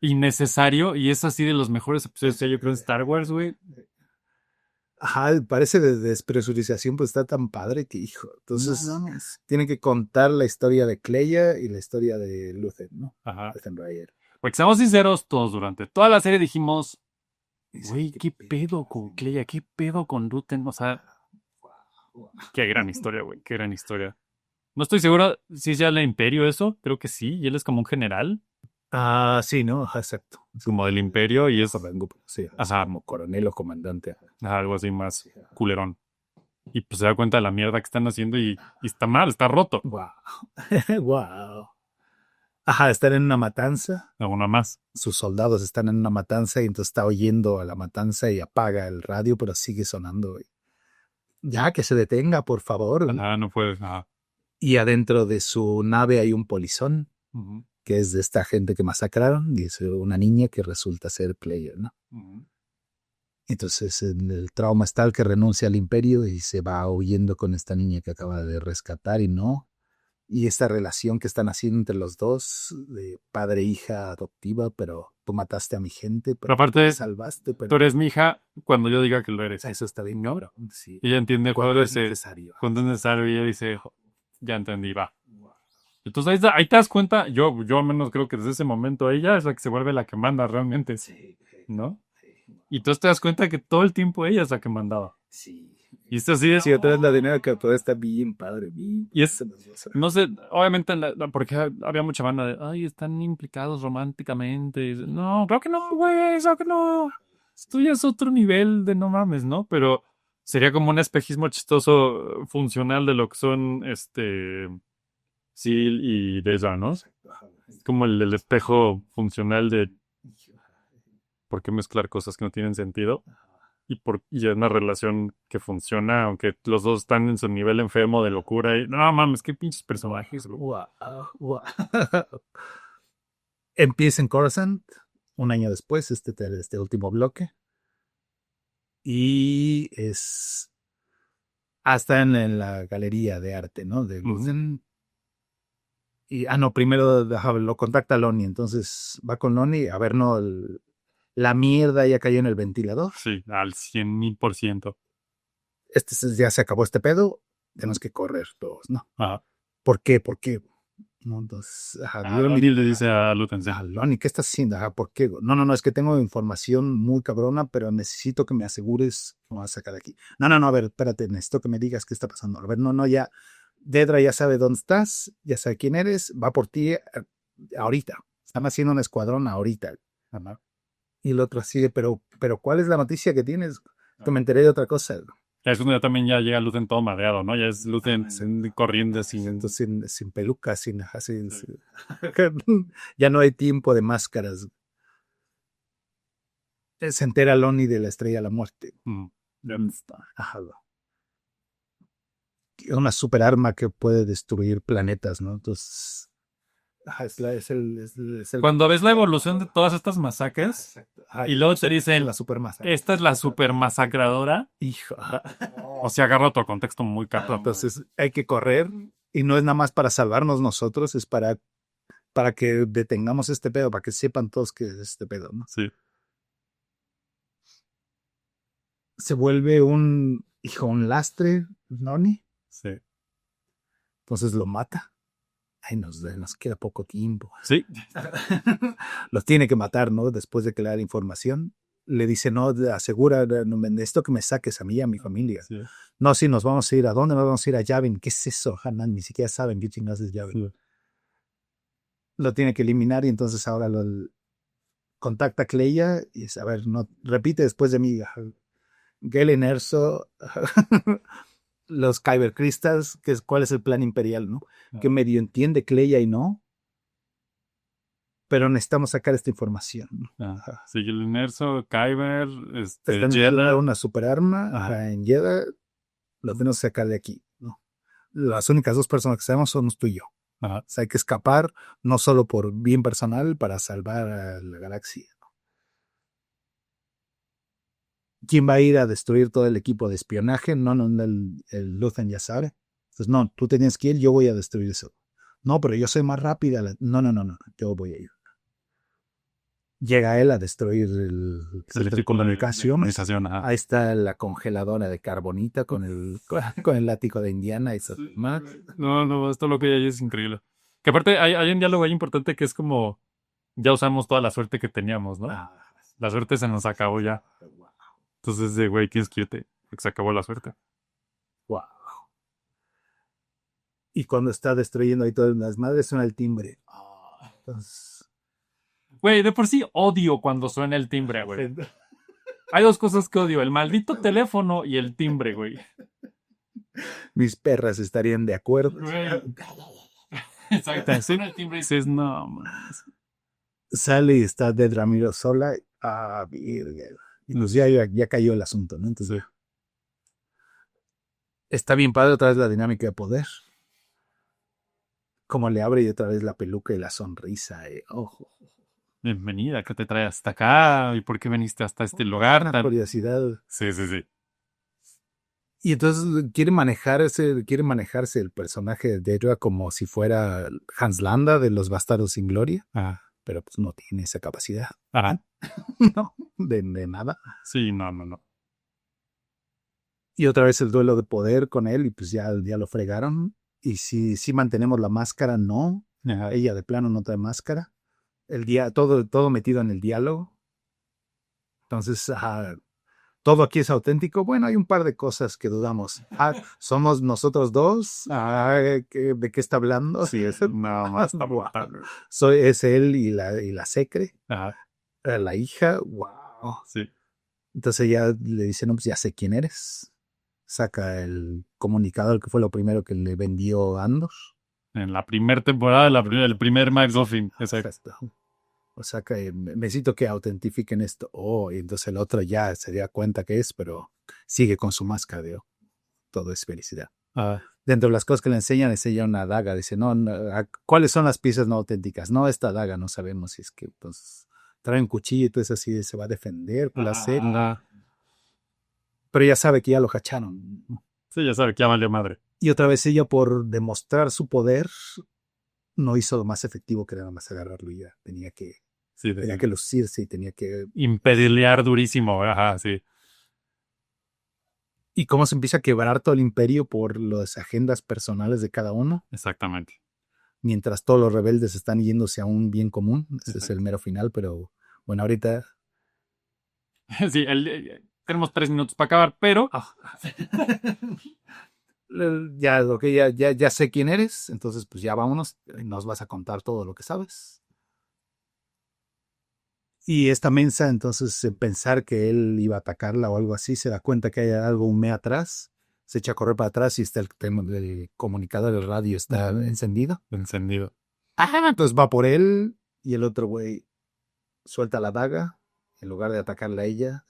Speaker 1: innecesario y es así de los mejores episodios que yo creo en Star Wars, güey.
Speaker 2: Parece de despresurización, pues está tan padre que, hijo. Entonces, tienen que contar la historia de Cleia y la historia de Luthen, ¿no?
Speaker 1: Ajá.
Speaker 2: Luthen Rayer.
Speaker 1: Porque seamos sinceros, todos durante toda la serie dijimos, güey, ¿qué pedo con Cleia? ¿Qué pedo con Luthen? O sea, qué gran historia, güey, qué gran historia. No estoy seguro si sea el Imperio eso, creo que sí, y él es como un general,
Speaker 2: Ah, sí, ¿no? Ajá, exacto.
Speaker 1: como del Imperio, y es
Speaker 2: Sí,
Speaker 1: ajá,
Speaker 2: como coronel o comandante.
Speaker 1: algo así más culerón. Y pues se da cuenta de la mierda que están haciendo y está mal, está roto.
Speaker 2: Wow. Wow. Ajá, están en una matanza.
Speaker 1: Alguna más.
Speaker 2: Sus soldados están en una matanza y entonces está oyendo a la matanza y apaga el radio, pero sigue sonando. Ya, que se detenga, por favor.
Speaker 1: Ajá, no puedes. Ajá.
Speaker 2: Y adentro de su nave hay un polizón,
Speaker 1: Ujú,
Speaker 2: que es de esta gente que masacraron, y es una niña que resulta ser player, ¿no?
Speaker 1: ujú.
Speaker 2: Entonces el trauma es tal que renuncia al imperio y se va huyendo con esta niña que acaba de rescatar y no. Y esta relación que están haciendo entre los dos, de padre e hija adoptiva, pero tú mataste a mi gente,
Speaker 1: Pero
Speaker 2: pero
Speaker 1: aparte,
Speaker 2: me salvaste,
Speaker 1: tú
Speaker 2: pero
Speaker 1: eres mi hija cuando yo diga que lo eres.
Speaker 2: eso está bien,
Speaker 1: ¿No?
Speaker 2: cabrón. Sí.
Speaker 1: Y ella entiende el juego
Speaker 2: Cuando
Speaker 1: de
Speaker 2: es
Speaker 1: ese.
Speaker 2: necesario.
Speaker 1: Cuando es necesario, y ella dice, ya entendí, va. Entonces ahí te das cuenta, yo al menos creo que desde ese momento ella es la que se vuelve la que manda realmente,
Speaker 2: Sí.
Speaker 1: ¿no? Y tú te das cuenta que todo el tiempo ella es la que mandaba.
Speaker 2: Sí.
Speaker 1: Y esto así es.
Speaker 2: Sí, otra vez la dinámica que todo está bien padre, bien.
Speaker 1: Y es, no sé, obviamente, porque había mucha banda de, ay, están implicados románticamente. Y no, creo que no, güey, creo que no. Esto ya es otro nivel de no mames, ¿no? Pero sería como un espejismo chistoso funcional de lo que son, Seal y Deza, ¿no? Como el espejo funcional de por qué mezclar cosas que no tienen sentido. Y es una relación que funciona, aunque los dos están en su nivel enfermo de locura. Y, no mames, qué pinches personajes, güey.
Speaker 2: Wow, wow. Empieza en Coruscant, un año después, este último bloque. Y es hasta en la galería de arte, ¿no? De Luthen. Y, no, primero lo contacta Lonnie, entonces va con Lonnie, a ver, no, la mierda ya cayó en el ventilador.
Speaker 1: Sí, al 100,000%.
Speaker 2: Ya se acabó este pedo, tenemos que correr todos, ¿no?
Speaker 1: Ajá.
Speaker 2: ¿Por qué? ¿Por qué? No, entonces,
Speaker 1: Lonnie le dice a Luthen, sí.
Speaker 2: Lonnie, ¿qué estás haciendo? ¿Por qué? No, es que tengo información muy cabrona, pero necesito que me asegures que me vas a sacar de aquí. No, a ver, espérate, necesito que me digas qué está pasando. A ver, no, ya, Dedra ya sabe dónde estás, ya sabe quién eres, va por ti ahorita. Están haciendo un escuadrón ahorita.
Speaker 1: Ajá.
Speaker 2: Y el otro así, pero ¿cuál es la noticia que tienes? Que me enteré de otra cosa.
Speaker 1: Es cuando ya también ya llega Luthen todo mareado, ¿no? Ya es Luthen corriendo así.
Speaker 2: Sin peluca, ya no hay tiempo de máscaras. Se entera Lonnie de la Estrella de la Muerte. Ajá. Una super arma que puede destruir planetas, ¿no? Entonces, es el
Speaker 1: Cuando ves la evolución de todas estas masacres, y luego te dicen,
Speaker 2: la super masacre.
Speaker 1: esta es la super masacradora,
Speaker 2: Hijo.
Speaker 1: o sea, agarra otro contexto muy cabrón.
Speaker 2: Entonces hay que correr y no es nada más para salvarnos nosotros, es para que detengamos este pedo, para que sepan todos que es este pedo, ¿no?
Speaker 1: Sí.
Speaker 2: Se vuelve un lastre, Noni.
Speaker 1: Sí.
Speaker 2: Entonces lo mata. Ay, nos queda poco tiempo.
Speaker 1: Sí.
Speaker 2: Los tiene que matar, ¿no? Después de que le da la información. Le dice, no, asegura, necesito que me saques a mí y a mi familia.
Speaker 1: Sí.
Speaker 2: No, sí, nos vamos a ir. ¿A dónde nos vamos a ir? A Yavin. ¿Qué es eso, Hanan? Ni siquiera saben qué chingados es Yavin. Sí. Lo tiene que eliminar y entonces ahora lo contacta a Cleia y dice, a ver, no, repite después de mí. Galen Erso, los Kyber Crystals, cuál es el plan imperial, ¿no? Que medio entiende Cleia y no, pero necesitamos sacar esta información.
Speaker 1: Sí, Galen Erso, Kyber,
Speaker 2: Jedha, una super arma en Jedha, lo tenemos que sacar de aquí, ¿no? Las únicas dos personas que sabemos somos tú y yo. O sea, hay que escapar, no solo por bien personal, para salvar a la galaxia. ¿Quién va a ir a destruir todo el equipo de espionaje? No, el Luthen ya sabe. Entonces, no, tú tienes que ir, yo voy a destruir eso. No, pero yo soy más rápida. No, yo voy a ir. Llega él a destruir el centro de comunicaciones. Ahí está la congeladora de carbonita con el látigo de Indiana. Y sí.
Speaker 1: No, esto lo que hay es increíble. Que aparte hay un diálogo ahí importante que es como ya usamos toda la suerte que teníamos, ¿no?
Speaker 2: Ah,
Speaker 1: La suerte se nos acabó ya. Entonces, güey, ¿quieres que yo te... Se acabó la suerte.
Speaker 2: wow. Y cuando está destruyendo ahí todas las madres, suena el timbre. Entonces,
Speaker 1: Güey, de por sí odio cuando suena el timbre, güey. Hay dos cosas que odio, el maldito teléfono y el timbre, güey.
Speaker 2: mis perras estarían de acuerdo.
Speaker 1: Güey. Exacto. Suena el timbre y dices, no, más.
Speaker 2: Sale y está Dead Ramiro sola. Ah, virga. Y pues ya cayó el asunto, ¿no? Entonces, está bien padre otra vez la dinámica de poder. Como le abre y otra vez la peluca y la sonrisa. Ojo.
Speaker 1: Bienvenida, ¿qué te trae hasta acá? ¿Y por qué viniste hasta este lugar?
Speaker 2: Una curiosidad.
Speaker 1: Sí, sí, sí.
Speaker 2: Y entonces quiere manejarse el personaje de Dedra como si fuera Hans Landa de los Bastardos sin Gloria, pero pues no tiene esa capacidad.
Speaker 1: Ajá.
Speaker 2: No, de nada.
Speaker 1: Sí, no.
Speaker 2: Y otra vez el duelo de poder con él y pues ya lo fregaron. Y si mantenemos la máscara, no.
Speaker 1: Ajá.
Speaker 2: Ella de plano no trae máscara. Todo metido en el diálogo. Entonces, todo aquí es auténtico. Bueno, hay un par de cosas que dudamos. ¿Somos nosotros dos? ¿De qué está hablando?
Speaker 1: Sí, es nada más.
Speaker 2: Es él y la secre,
Speaker 1: Ajá.
Speaker 2: la hija. Wow.
Speaker 1: Sí.
Speaker 2: Entonces ella le dice, no, pues ya sé quién eres. Saca el comunicador que fue lo primero que le vendió Andor.
Speaker 1: En la primera temporada, el primer Max Offin. Exacto.
Speaker 2: O sea que necesito que autentifiquen esto. Y entonces el otro ya se da cuenta que es, pero sigue con su máscara de todo es felicidad. Dentro de las cosas que le enseñan una daga. Dice, no, ¿cuáles son las piezas no auténticas? No, esta daga no sabemos si es que entonces trae un cuchillo y todo eso así se va a defender con la sed. Pero ya sabe que ya lo hacharon.
Speaker 1: Sí, ya sabe que ya valió madre.
Speaker 2: Y otra vez ella, por demostrar su poder, no hizo lo más efectivo que era nada más agarrarlo y ya. Tenía que lucirse y tenía que...
Speaker 1: imperilear durísimo, ajá, sí.
Speaker 2: Y cómo se empieza a quebrar todo el imperio por las agendas personales de cada uno.
Speaker 1: Exactamente.
Speaker 2: Mientras todos los rebeldes están yéndose a un bien común. Ese es el mero final, pero bueno, ahorita...
Speaker 1: Sí, tenemos 3 minutos para acabar, pero...
Speaker 2: ya sé quién eres, entonces pues ya vámonos, nos vas a contar todo lo que sabes. Y esta mensa, entonces, pensar que él iba a atacarla o algo así, se da cuenta que hay algo humea atrás, se echa a correr para atrás y está el comunicador del radio está encendido. Entonces va por él y el otro güey suelta la daga, en lugar de atacarla a ella,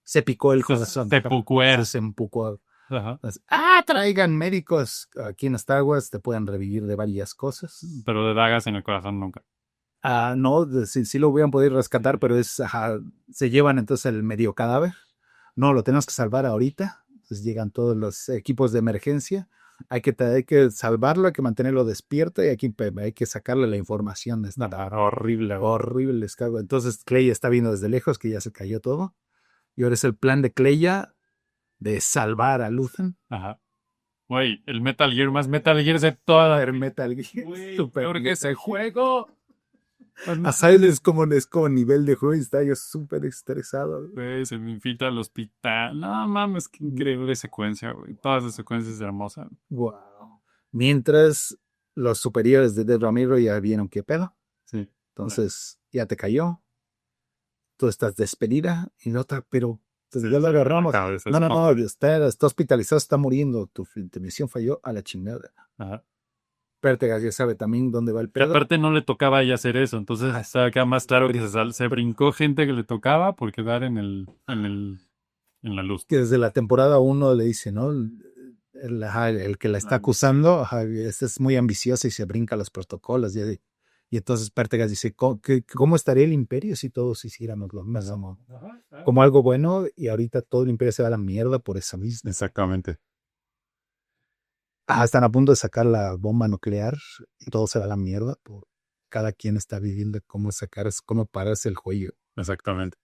Speaker 2: se picó el corazón. Se empucó. Entonces, traigan médicos aquí en Star Wars, te pueden revivir de varias cosas.
Speaker 1: Pero de dagas en el corazón nunca.
Speaker 2: No, sí lo hubieran podido rescatar, pero se llevan entonces el medio cadáver. No, lo tenemos que salvar ahorita. Entonces llegan todos los equipos de emergencia. Hay que salvarlo, hay que mantenerlo despierto y hay que sacarle la información.
Speaker 1: Horrible.
Speaker 2: Horrible. Entonces Cleia está viendo desde lejos que ya se cayó todo. Y ahora es el plan de Cleia de salvar a Luthen.
Speaker 1: Ajá. Güey, el Metal Gear más Metal Gear de toda
Speaker 2: el Metal Gear.
Speaker 1: Peor que ese juego.
Speaker 2: Asylum es como nivel de juego y está yo súper estresado.
Speaker 1: Güey, se me infiltra al hospital. No mames, qué increíble secuencia, güey. Todas las secuencias hermosas.
Speaker 2: Wow. Mientras los superiores de Dead Ramiro ya vieron qué pedo.
Speaker 1: Sí.
Speaker 2: Entonces, ya te cayó. Tú estás despedida y no está, pero ya lo agarramos. No, está hospitalizado, está muriendo. Tu misión falló a la chingada.
Speaker 1: Ajá.
Speaker 2: Pertegas ya sabe también dónde va el pedo.
Speaker 1: Que aparte no le tocaba a ella hacer eso, entonces está acá más claro que se brincó gente que le tocaba por quedar en la luz.
Speaker 2: Que desde la temporada 1 le dice, ¿no? El que la está acusando, este es muy ambicioso y se brinca los protocolos. Y entonces Pertegas dice, ¿cómo estaría el imperio si todos hiciéramos lo mismo? Como algo bueno y ahorita todo el imperio se va a la mierda por esa misma.
Speaker 1: Exactamente.
Speaker 2: Están a punto de sacar la bomba nuclear y todo se va a la mierda. Cada quien está viviendo cómo pararse el juego.
Speaker 1: Exactamente.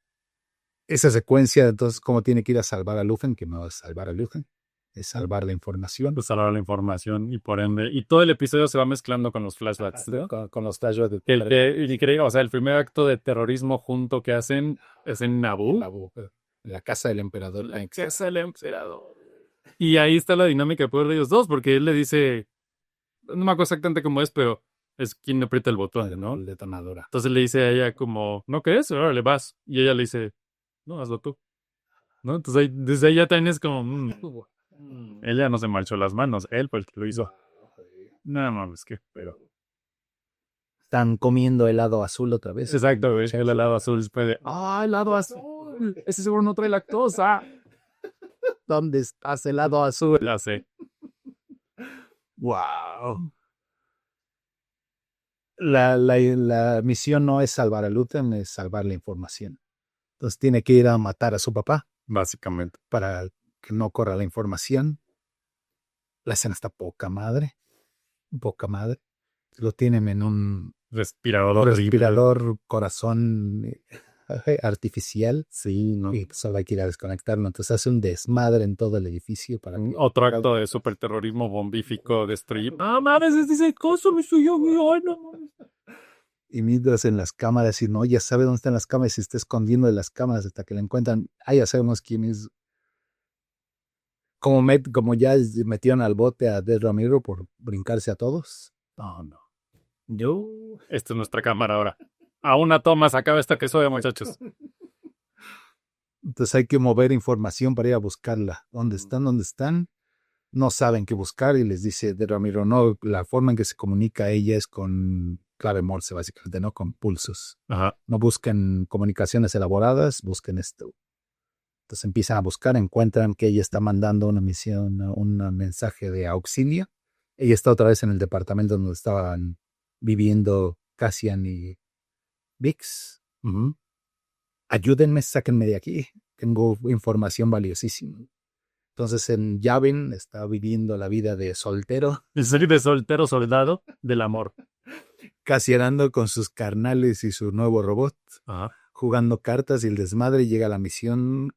Speaker 2: Esa secuencia, entonces, cómo tiene que ir a salvar a Luthen, que no va a salvar a Luthen. es salvar la información.
Speaker 1: Pues salvar la información y por ende. Y todo el episodio se va mezclando con los flashbacks, ¿no?
Speaker 2: Con los flashbacks
Speaker 1: Y creo, o sea, el primer acto de terrorismo junto que hacen es en Naboo.
Speaker 2: la casa del emperador.
Speaker 1: La casa del emperador. Y ahí está la dinámica de poder de ellos dos, porque él le dice, no me acuerdo exactamente cómo es, pero es quien aprieta el botón, ¿no?
Speaker 2: El detonadora.
Speaker 1: Entonces le dice a ella como, ¿no querés? Ahora le vas. Y ella le dice, no, hazlo tú. ¿No? Entonces ahí, desde ahí ya también es como, ella no se marchó las manos, él fue el que lo hizo. No, no, es que, pero.
Speaker 2: Están comiendo helado azul otra vez.
Speaker 1: Exacto, güey. El helado azul después de, helado azul. Ese seguro no trae lactosa.
Speaker 2: ¿Dónde estás, helado azul?
Speaker 1: Ya sé.
Speaker 2: Wow. La misión no es salvar a Luthen, es salvar la información. Entonces tiene que ir a matar a su papá.
Speaker 1: Básicamente.
Speaker 2: Para que no corra la información. La escena está poca madre. Poca madre. Lo tienen en un respirador corazón artificial.
Speaker 1: Sí, ¿no?
Speaker 2: Y solo hay que ir a desconectarlo. Entonces hace un desmadre en todo el edificio. Para que...
Speaker 1: Otro acto de superterrorismo bombífico de Strip. Mames, dice coso, me suyo, no.
Speaker 2: Y mientras en las cámaras, y no, ya sabe dónde están las cámaras, y se está escondiendo de las cámaras hasta que la encuentran. Ya sabemos quién es. Como ya metieron al bote a Del Ramiro por brincarse a todos.
Speaker 1: No. Esta es nuestra cámara ahora. A una toma se acaba esta que soy, muchachos.
Speaker 2: Entonces hay que mover información para ir a buscarla. ¿Dónde están? No saben qué buscar y les dice Del Ramiro, no, la forma en que se comunica ella es con clave Morse, básicamente, no con pulsos.
Speaker 1: Ajá.
Speaker 2: No busquen comunicaciones elaboradas, busquen esto. Entonces empiezan a buscar, encuentran que ella está mandando una misión, un mensaje de auxilio. Ella está otra vez en el departamento donde estaban viviendo Cassian y Vix. Ayúdenme, sáquenme de aquí. Tengo información valiosísima. Entonces en Yavin está viviendo la vida de soltero.
Speaker 1: En serio, de soltero soldado del amor.
Speaker 2: Cassianando con sus carnales y su nuevo robot.
Speaker 1: Ajá.
Speaker 2: Jugando cartas y el desmadre. Llega a la misión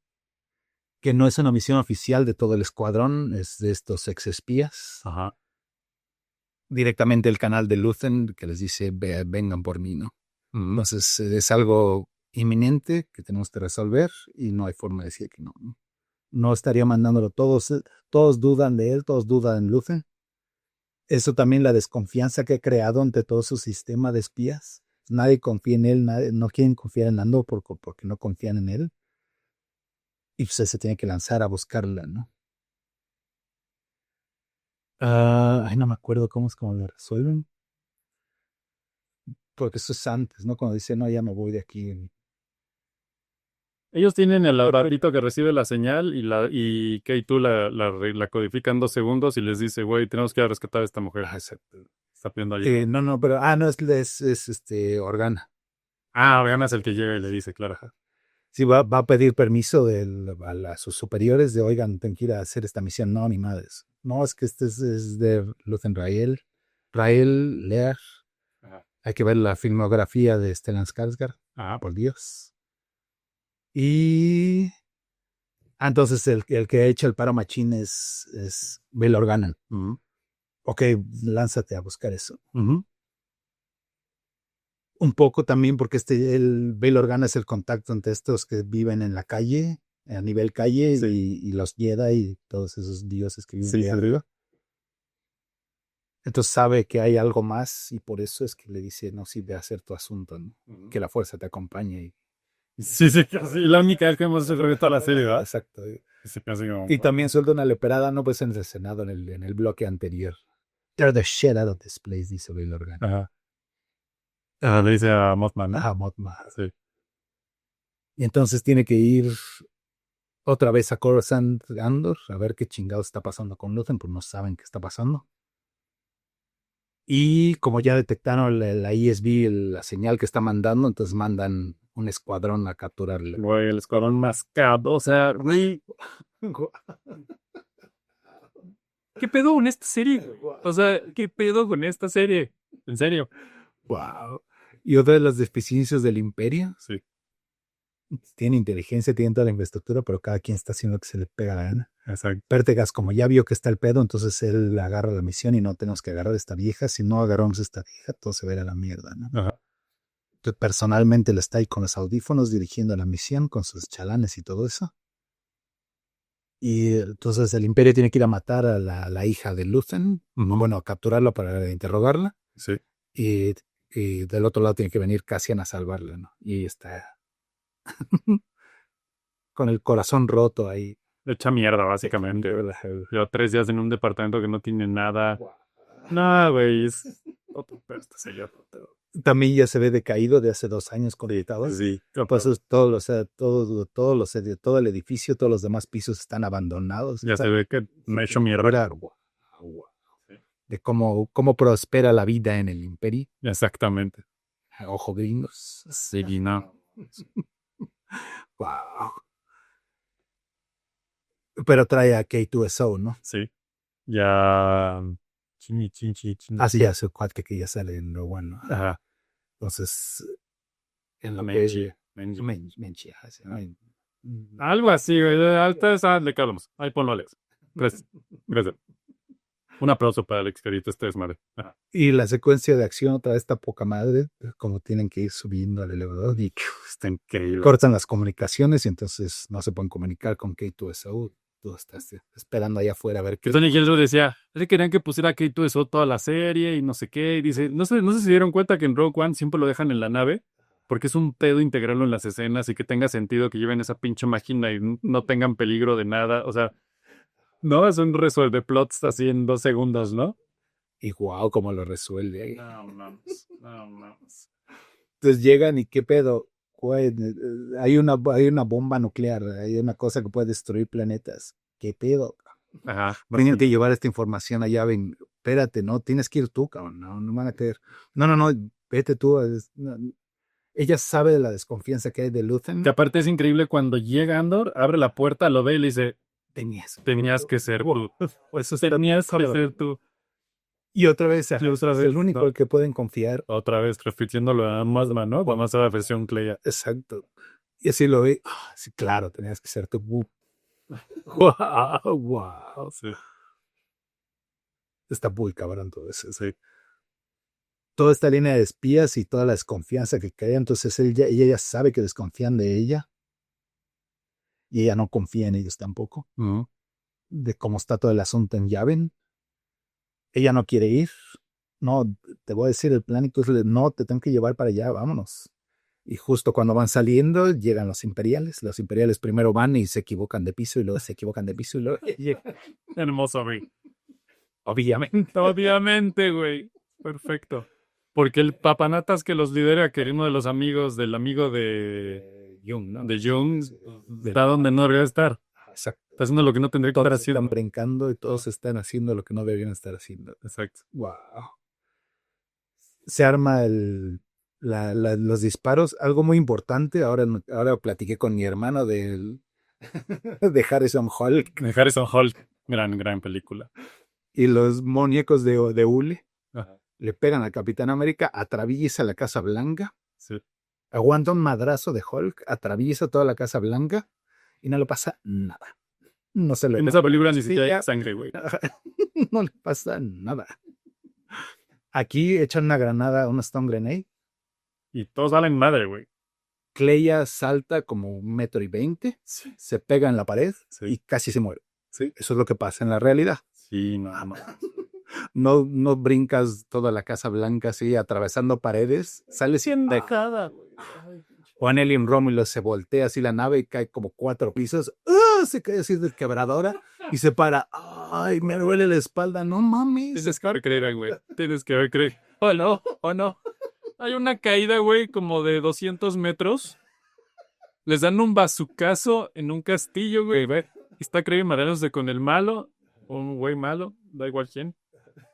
Speaker 2: que no es una misión oficial de todo el escuadrón, es de estos exespías.
Speaker 1: Ajá.
Speaker 2: Directamente el canal de Luthen que les dice, vengan por mí, ¿no? Entonces es algo inminente que tenemos que resolver y no hay forma de decir que no. No estaría mandándolo todos dudan de él, todos dudan en Luthen. Eso también la desconfianza que ha creado ante todo su sistema de espías. Nadie confía en él, no quieren confiar en Lando porque no confían en él. Y pues se tiene que lanzar a buscarla, ¿no? No me acuerdo cómo lo resuelven. Porque eso es antes, ¿no? Cuando dice, no, ya me voy de aquí.
Speaker 1: Ellos tienen el aparatito que recibe la señal y K2 la codifica en 2 segundos y les dice, güey, tenemos que ir a rescatar a esta mujer. Está pidiendo allí.
Speaker 2: No, pero, es Organa.
Speaker 1: Organa es el que llega y le dice, claro.
Speaker 2: Sí, va a pedir permiso a sus superiores de, oigan, tengo que ir a hacer esta misión. No, ni madres. No, es que este es de Luthen Rael. Rael, Lear. Ajá. Hay que ver la filmografía de Stellan Skarsgård. Por Dios. Y entonces el que ha hecho el paro machín es Bail Organa. Ok, lánzate a buscar eso. Un poco también porque el Bail Organa es el contacto entre estos que viven en la calle, a nivel calle, sí. y los Jedi y todos esos dioses que viven ahí arriba. Entonces sabe que hay algo más y por eso es que le dice, no, sí, ve a hacer tu asunto, ¿no? Que la fuerza te acompañe.
Speaker 1: Sí, la única vez que hemos hecho toda la serie, ¿verdad?
Speaker 2: Exacto. Y también suelta una leperada, no pues en el Senado, en el bloque anterior. They're the shit out of this place, dice Bail Organa.
Speaker 1: Ajá. Le dice a Mothma, ¿no?
Speaker 2: A Mothma.
Speaker 1: Sí.
Speaker 2: Y entonces tiene que ir otra vez a Coruscant Andor a ver qué chingados está pasando con Luthen, pues no saben qué está pasando. Y como ya detectaron la ESB, la señal que está mandando, entonces mandan un escuadrón a capturarle.
Speaker 1: Güey, el escuadrón mascado, o sea, güey. ¿Qué pedo con esta serie? O sea, ¿qué pedo con esta serie? ¿En serio?
Speaker 2: Wow. Y otra de las deficiencias del Imperio.
Speaker 1: Sí.
Speaker 2: Tiene inteligencia, tiene toda la infraestructura, pero cada quien está haciendo lo que se le pega la gana.
Speaker 1: Exacto.
Speaker 2: Pértegas, como ya vio que está el pedo, entonces él agarra la misión y no tenemos que agarrar a esta vieja. Si no agarramos a esta vieja, todo se va a ir a la mierda, ¿no?
Speaker 1: Ajá.
Speaker 2: Entonces, personalmente él está ahí con los audífonos dirigiendo la misión, con sus chalanes y todo eso. Y entonces el Imperio tiene que ir a matar a la hija de Luthen, bueno, a capturarla para interrogarla.
Speaker 1: Sí.
Speaker 2: Y del otro lado tiene que venir Cassian a salvarla, ¿no? Y está con el corazón roto ahí.
Speaker 1: Hecha mierda, básicamente. Lleva 3 días en un departamento que no tiene nada. No, güey, es otro pedo este señor.
Speaker 2: También ya se ve decaído de hace 2 años conectado.
Speaker 1: Sí.
Speaker 2: Pues todo el edificio, todos los demás pisos están abandonados.
Speaker 1: Ya se ve que me he hecho mierda.
Speaker 2: De cómo prospera la vida en el Imperio.
Speaker 1: Exactamente.
Speaker 2: Ojo gringos.
Speaker 1: Sí, no.
Speaker 2: Wow. Pero trae a K2SO, ¿no?
Speaker 1: Sí. Ya.
Speaker 2: Así ya su cuate que ya sale en Rogue One, ¿no?
Speaker 1: Ajá.
Speaker 2: Entonces, en lo
Speaker 1: Menchi.
Speaker 2: Menchi.
Speaker 1: Algo así, güey. Le calamos. Ahí ponlo, Alex. Gracias. Gracias. Un aplauso para Alex, que ahorita este desmadre. Ajá.
Speaker 2: Y la secuencia de acción otra vez está poca madre, como tienen que ir subiendo al elevador y
Speaker 1: Está increíble.
Speaker 2: cortan las comunicaciones y entonces no se pueden comunicar con K2SO. Tú estás esperando allá afuera a ver
Speaker 1: Que
Speaker 2: qué.
Speaker 1: Tony Gilroy decía, es que querían que pusiera K2SO toda la serie y no sé qué. Y dice, no sé si se dieron cuenta que en Rogue One siempre lo dejan en la nave, porque es un pedo integrarlo en las escenas y que tenga sentido que lleven esa pinche máquina y no tengan peligro de nada. O sea, no, es un resuelve plots así en 2 segundos, ¿no?
Speaker 2: Y wow, cómo lo resuelve ahí.
Speaker 1: No mames.
Speaker 2: Entonces llegan y qué pedo. Güey, hay una bomba nuclear, hay una cosa que puede destruir planetas. ¿Qué pedo?
Speaker 1: Ajá.
Speaker 2: Tienen que llevar esta información allá. Ven, espérate, no, tienes que ir tú, cabrón. No van a creer. No, vete tú. Ella sabe de la desconfianza que hay de Luthen.
Speaker 1: Que aparte es increíble cuando llega Andor, abre la puerta, lo ve y le dice,
Speaker 2: Tenías
Speaker 1: que ser tú.
Speaker 2: Eso
Speaker 1: Tenías que ser tú.
Speaker 2: Y otra vez,
Speaker 1: otra vez,
Speaker 2: el único
Speaker 1: no.
Speaker 2: al que pueden confiar.
Speaker 1: Otra vez, repitiéndolo a Mazma, ¿no? Cuando más a la versión Cleia.
Speaker 2: Exacto. Y así lo ve. Sí, claro, tenías que ser tú. Wow.
Speaker 1: Sí.
Speaker 2: Está muy cabrón todo eso.
Speaker 1: Sí.
Speaker 2: Toda esta línea de espías y toda la desconfianza que crea. Entonces ella ya sabe que desconfían de ella. Y ella no confía en ellos tampoco. De cómo está todo el asunto en Yavin. Ella no quiere ir. No, te voy a decir, el plan incluso no, te tengo que llevar para allá, vámonos. Y justo cuando van saliendo, llegan los imperiales. Los imperiales primero van y se equivocan de piso y luego se equivocan de piso y luego llegan.
Speaker 1: Hermoso, güey.
Speaker 2: Obviamente.
Speaker 1: Obviamente, güey. Perfecto. Porque el papanatas que los lidera, que uno de los amigos del amigo de
Speaker 2: Jung, ¿no?
Speaker 1: de Jung,
Speaker 2: Sí.
Speaker 1: está donde no debería estar.
Speaker 2: Exacto.
Speaker 1: Está haciendo lo que no tendría que estar
Speaker 2: Todos
Speaker 1: haciendo.
Speaker 2: están brincando y todos están haciendo lo que no deberían estar haciendo.
Speaker 1: Exacto.
Speaker 2: Wow. Se arma los disparos. Algo muy importante. Ahora platiqué con mi hermano de Harrison Hulk.
Speaker 1: De Harrison Hulk. Gran película.
Speaker 2: Y los muñecos de Hule
Speaker 1: Ajá.
Speaker 2: le pegan al Capitán América, atraviesa la Casa Blanca,
Speaker 1: Sí.
Speaker 2: aguanta un madrazo de Hulk, atraviesa toda la Casa Blanca y no le pasa nada. No se le
Speaker 1: En esa película ni
Speaker 2: Sí,
Speaker 1: siquiera
Speaker 2: ya.
Speaker 1: hay sangre, güey.
Speaker 2: No le pasa nada. Aquí echan una granada, una Stone Grenade.
Speaker 1: Y todos valen madre, güey.
Speaker 2: Cleia salta como 1.20 m,
Speaker 1: Sí.
Speaker 2: se pega en la pared
Speaker 1: Sí.
Speaker 2: y casi se muere.
Speaker 1: Sí.
Speaker 2: Eso es lo que pasa en la realidad.
Speaker 1: Sí, no.
Speaker 2: No brincas toda la Casa Blanca así, atravesando paredes. Sales
Speaker 1: Siendo
Speaker 2: de
Speaker 1: cada, güey.
Speaker 2: Juan Elin Rómulo se voltea así la nave y cae como 4 pisos. ¡Ah! Se cae así de quebradora y se para. ¡Ay, me duele la espalda! ¡No mames!
Speaker 1: Tienes que creer, güey. Tienes que creer. ¿O no? Hay una caída, güey, como de 200 metros. Les dan un bazucazo en un castillo, güey. Está Kraven madándose con el malo. Un güey malo, da igual quién.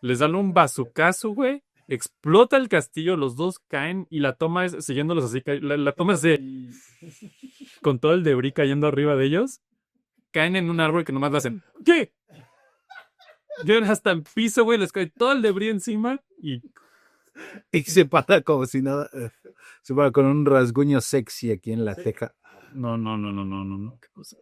Speaker 1: Les dan un bazucazo, güey. Explota el castillo, los dos caen y la toma es siguiéndolos así. La toma es de. Con todo el debris cayendo arriba de ellos. Caen en un árbol que nomás le hacen. ¿Qué? Llegan hasta el piso, güey. Les cae todo el debris encima y.
Speaker 2: Y se para como si nada. Se para con un rasguño sexy aquí en la ceja.
Speaker 1: No. ¿Qué cosa?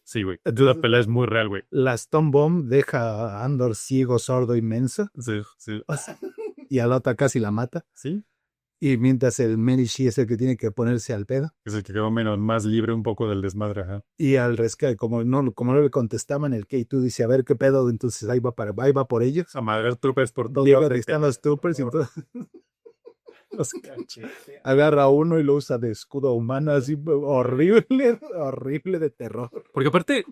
Speaker 1: Sí, güey. La pelea es muy real, güey.
Speaker 2: La Stone Bomb deja a Andor ciego, sordo, inmenso.
Speaker 1: Sí.
Speaker 2: Y a la otra casi la mata.
Speaker 1: Sí.
Speaker 2: Y mientras el Medici es el que tiene que ponerse al pedo.
Speaker 1: Es el que quedó menos más libre un poco del desmadre, ajá.
Speaker 2: Y al rescate, como no le contestaban, el K2 dice, a ver qué pedo, entonces ahí va por ellos.
Speaker 1: A madre troopers por todo.
Speaker 2: Llega donde están los troopers y entonces los agarra a uno y lo usa de escudo humano, así horrible de terror.
Speaker 1: Porque aparte,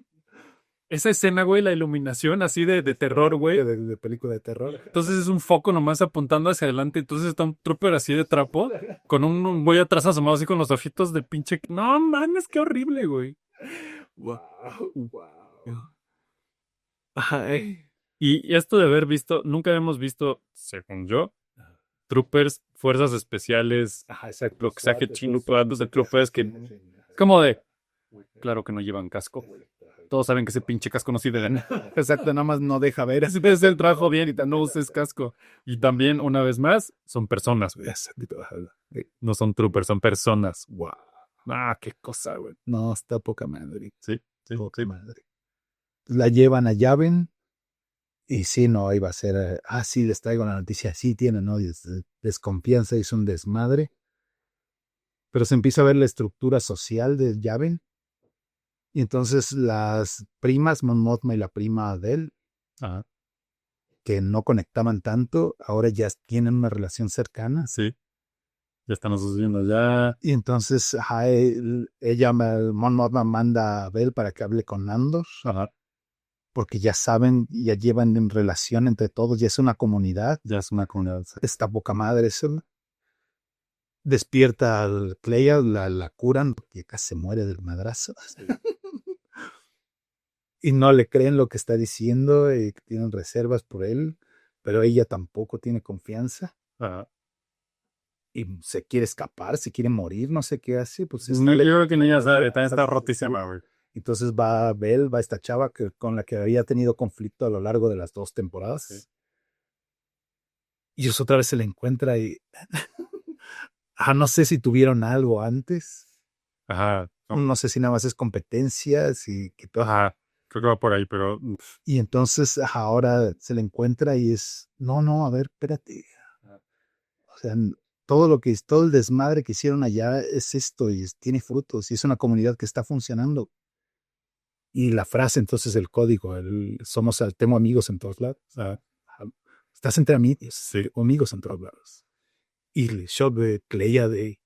Speaker 1: esa escena, güey, la iluminación así de terror, güey.
Speaker 2: De película de terror.
Speaker 1: Entonces es un foco nomás apuntando hacia adelante. Entonces está un trooper así de trapo, con un güey atrás asomado así con los ojitos de pinche. No mames, qué horrible, güey.
Speaker 2: Wow.
Speaker 1: Ay. Y esto de haber visto, nunca habíamos visto, según yo, troopers, fuerzas especiales,
Speaker 2: Ajá, exacto.
Speaker 1: lo que sea que chino, bandos de troopers que, como de, claro que no llevan casco. Todos saben que ese pinche casco no sirve de nada.
Speaker 2: Exacto, nada más no deja ver.
Speaker 1: Así debe hacer el trabajo bien y no uses casco. Y también, una vez más, son personas, güey. No son troopers, son personas. Wow. Ah, qué cosa, güey.
Speaker 2: No, está poca madre.
Speaker 1: Sí.
Speaker 2: Poca madre. La llevan a Yavin. Y sí, no, iba a ser, sí, les traigo la noticia, sí tienen, ¿no? Desconfianza, es un desmadre. Pero se empieza a ver la estructura social de Yavin. Y entonces las primas, Mon Mothma y la prima de él,
Speaker 1: Ajá.
Speaker 2: que no conectaban tanto, ahora ya tienen una relación cercana.
Speaker 1: Sí. Ya están sucediendo ya.
Speaker 2: Y entonces, Mon Mothma manda a Bell para que hable con Andor.
Speaker 1: Ajá.
Speaker 2: Porque ya saben, ya llevan en relación entre todos, ya es una comunidad.
Speaker 1: Ya es una comunidad.
Speaker 2: Está poca madre eso. Despierta al Cleia, la curan, porque casi se muere del madrazo. Sí. Y no le creen lo que está diciendo y tienen reservas por él, pero ella tampoco tiene confianza.
Speaker 1: Ajá.
Speaker 2: Y se quiere escapar, se quiere morir, no sé qué hace. Pues
Speaker 1: yo creo que niña sabe, está rotísima, güey.
Speaker 2: Entonces va Bell, va esta chava con la que había tenido conflicto a lo largo de las 2 temporadas. Sí. Y eso otra vez se le encuentra y no sé si tuvieron algo antes.
Speaker 1: Ajá.
Speaker 2: No sé si nada más es competencia,
Speaker 1: Ajá. Creo que va por ahí, pero.
Speaker 2: Y entonces ahora se le encuentra y es, no, a ver, espérate. O sea, todo el desmadre que hicieron allá es esto y tiene frutos y es una comunidad que está funcionando. Y la frase, entonces, el código, somos temo amigos en todos lados. Estás entre amigos, sí, amigos en todos lados. Y el shot de Cleia de,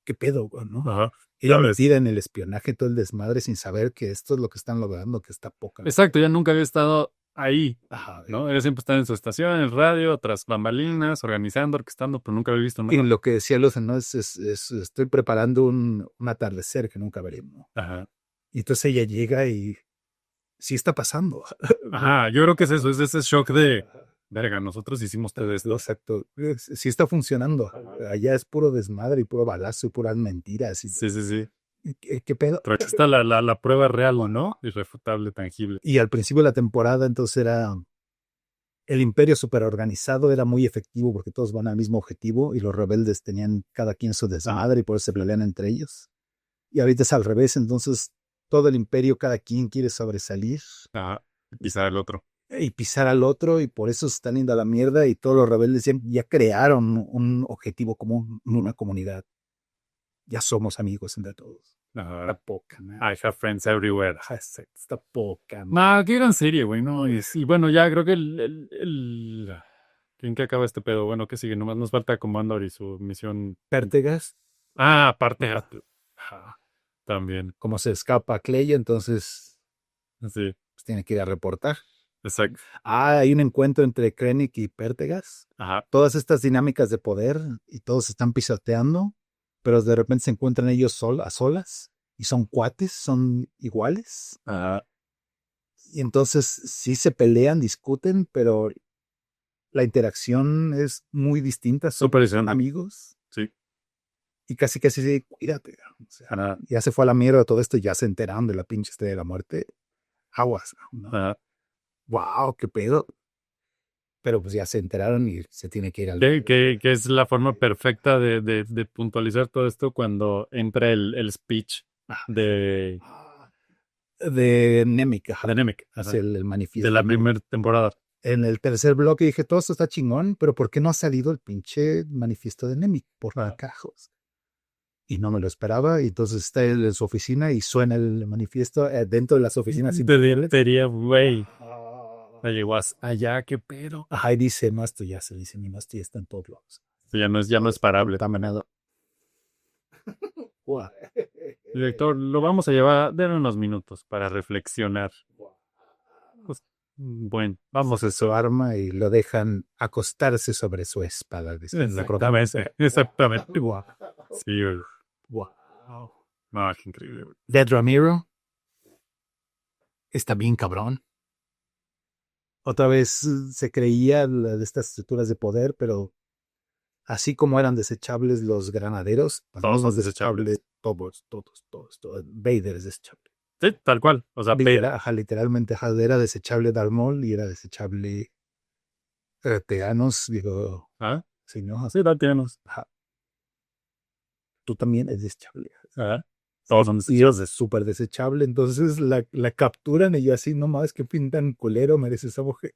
Speaker 2: ¿qué pedo, no?
Speaker 1: Ajá.
Speaker 2: Ella metida en el espionaje, todo el desmadre, sin saber que esto es lo que están logrando, que está poca.
Speaker 1: Exacto, ella nunca había estado ahí,
Speaker 2: Ajá,
Speaker 1: ¿no? Ella siempre está en su estación, en el radio, tras bambalinas, organizando, orquestando, pero nunca había visto nada.
Speaker 2: Y lo que decía Luthen, ¿no? Estoy preparando un atardecer que nunca veremos.
Speaker 1: Ajá.
Speaker 2: Y entonces ella llega y sí está pasando.
Speaker 1: Ajá, yo creo que es eso, es ese shock de, verga, nosotros hicimos todo esto.
Speaker 2: Exacto, sí está funcionando. Allá es puro desmadre y puro balazo y puras mentiras.
Speaker 1: Sí.
Speaker 2: ¿Qué pedo?
Speaker 1: Pero aquí está la prueba real, ¿no? Irrefutable, tangible.
Speaker 2: Y al principio de la temporada, entonces era el imperio superorganizado, era muy efectivo porque todos van al mismo objetivo y los rebeldes tenían cada quien su desmadre y por eso se pelean entre ellos. Y ahorita es al revés, entonces todo el imperio, cada quien quiere sobresalir.
Speaker 1: Ajá, pisar al otro.
Speaker 2: Y pisar al otro y por eso se están yendo a la mierda y todos los rebeldes ya crearon un objetivo común, una comunidad. Ya somos amigos entre todos. Está poca, man.
Speaker 1: I have friends everywhere.
Speaker 2: Está poca,
Speaker 1: man. No, qué gran serie, güey, no. Y bueno, ya creo que ¿quién que acaba este pedo? Bueno, ¿qué sigue? Nomás nos falta Commander y su misión.
Speaker 2: Pértegas.
Speaker 1: Aparte. También.
Speaker 2: Como se escapa Cleia, entonces
Speaker 1: sí,
Speaker 2: pues tiene que ir a reportar.
Speaker 1: Exacto.
Speaker 2: Hay un encuentro entre Krennic y Pértegas.
Speaker 1: Ajá.
Speaker 2: Todas estas dinámicas de poder y todos están pisoteando, pero de repente se encuentran ellos a solas y son cuates, son iguales.
Speaker 1: Ajá.
Speaker 2: Y entonces sí se pelean, discuten, pero la interacción es muy distinta. Son amigos.
Speaker 1: Sí.
Speaker 2: Y casi sí, cuídate. O sea, ya se fue a la mierda todo esto, ya se enteraron de la pinche estrella de la muerte. Aguas. ¿No?
Speaker 1: Ajá.
Speaker 2: Wow, qué pedo. Pero pues ya se enteraron y se tiene que ir al...
Speaker 1: Que es la forma perfecta de puntualizar todo esto cuando entra el speech de
Speaker 2: De Nemec, ajá,
Speaker 1: Nemec,
Speaker 2: hace el manifiesto.
Speaker 1: de la primera temporada.
Speaker 2: En el tercer bloque dije, todo esto está chingón, pero ¿por qué no ha salido el pinche manifiesto de Nemec? Por cajos. Y no me lo esperaba, y entonces está él en su oficina y suena el manifiesto dentro de las oficinas imperiales.
Speaker 1: Sería, güey. Llegó allá, qué pedo.
Speaker 2: Ajá, y dice, no, esto ya se dice, mi esto ya está en todos lados.
Speaker 1: Ya no es parable.
Speaker 2: Está manado. Wow.
Speaker 1: Director, lo vamos a llevar, den unos minutos para reflexionar. Pues, bueno, vamos a eso.
Speaker 2: Su arma y lo dejan acostarse sobre su espada.
Speaker 1: Exactamente.
Speaker 2: Wow.
Speaker 1: Sí, güey.
Speaker 2: Wow.
Speaker 1: No, es increíble, güey.
Speaker 2: Dead Ramiro está bien cabrón. Otra vez se creía de estas estructuras de poder, pero así como eran desechables los granaderos,
Speaker 1: Todos son desechables.
Speaker 2: Todos. Vader es desechable.
Speaker 1: Sí, tal cual. O sea,
Speaker 2: Literalmente era desechable Darth Maul y era desechable Teanos, digo.
Speaker 1: ¿Ah?
Speaker 2: Sí, ¿no?
Speaker 1: Sí, Teanos.
Speaker 2: Tú también eres desechable.
Speaker 1: Todos son
Speaker 2: desechables. Y es súper desechable, entonces la capturan y yo así, no mames, que pintan culero, merece esa mujer.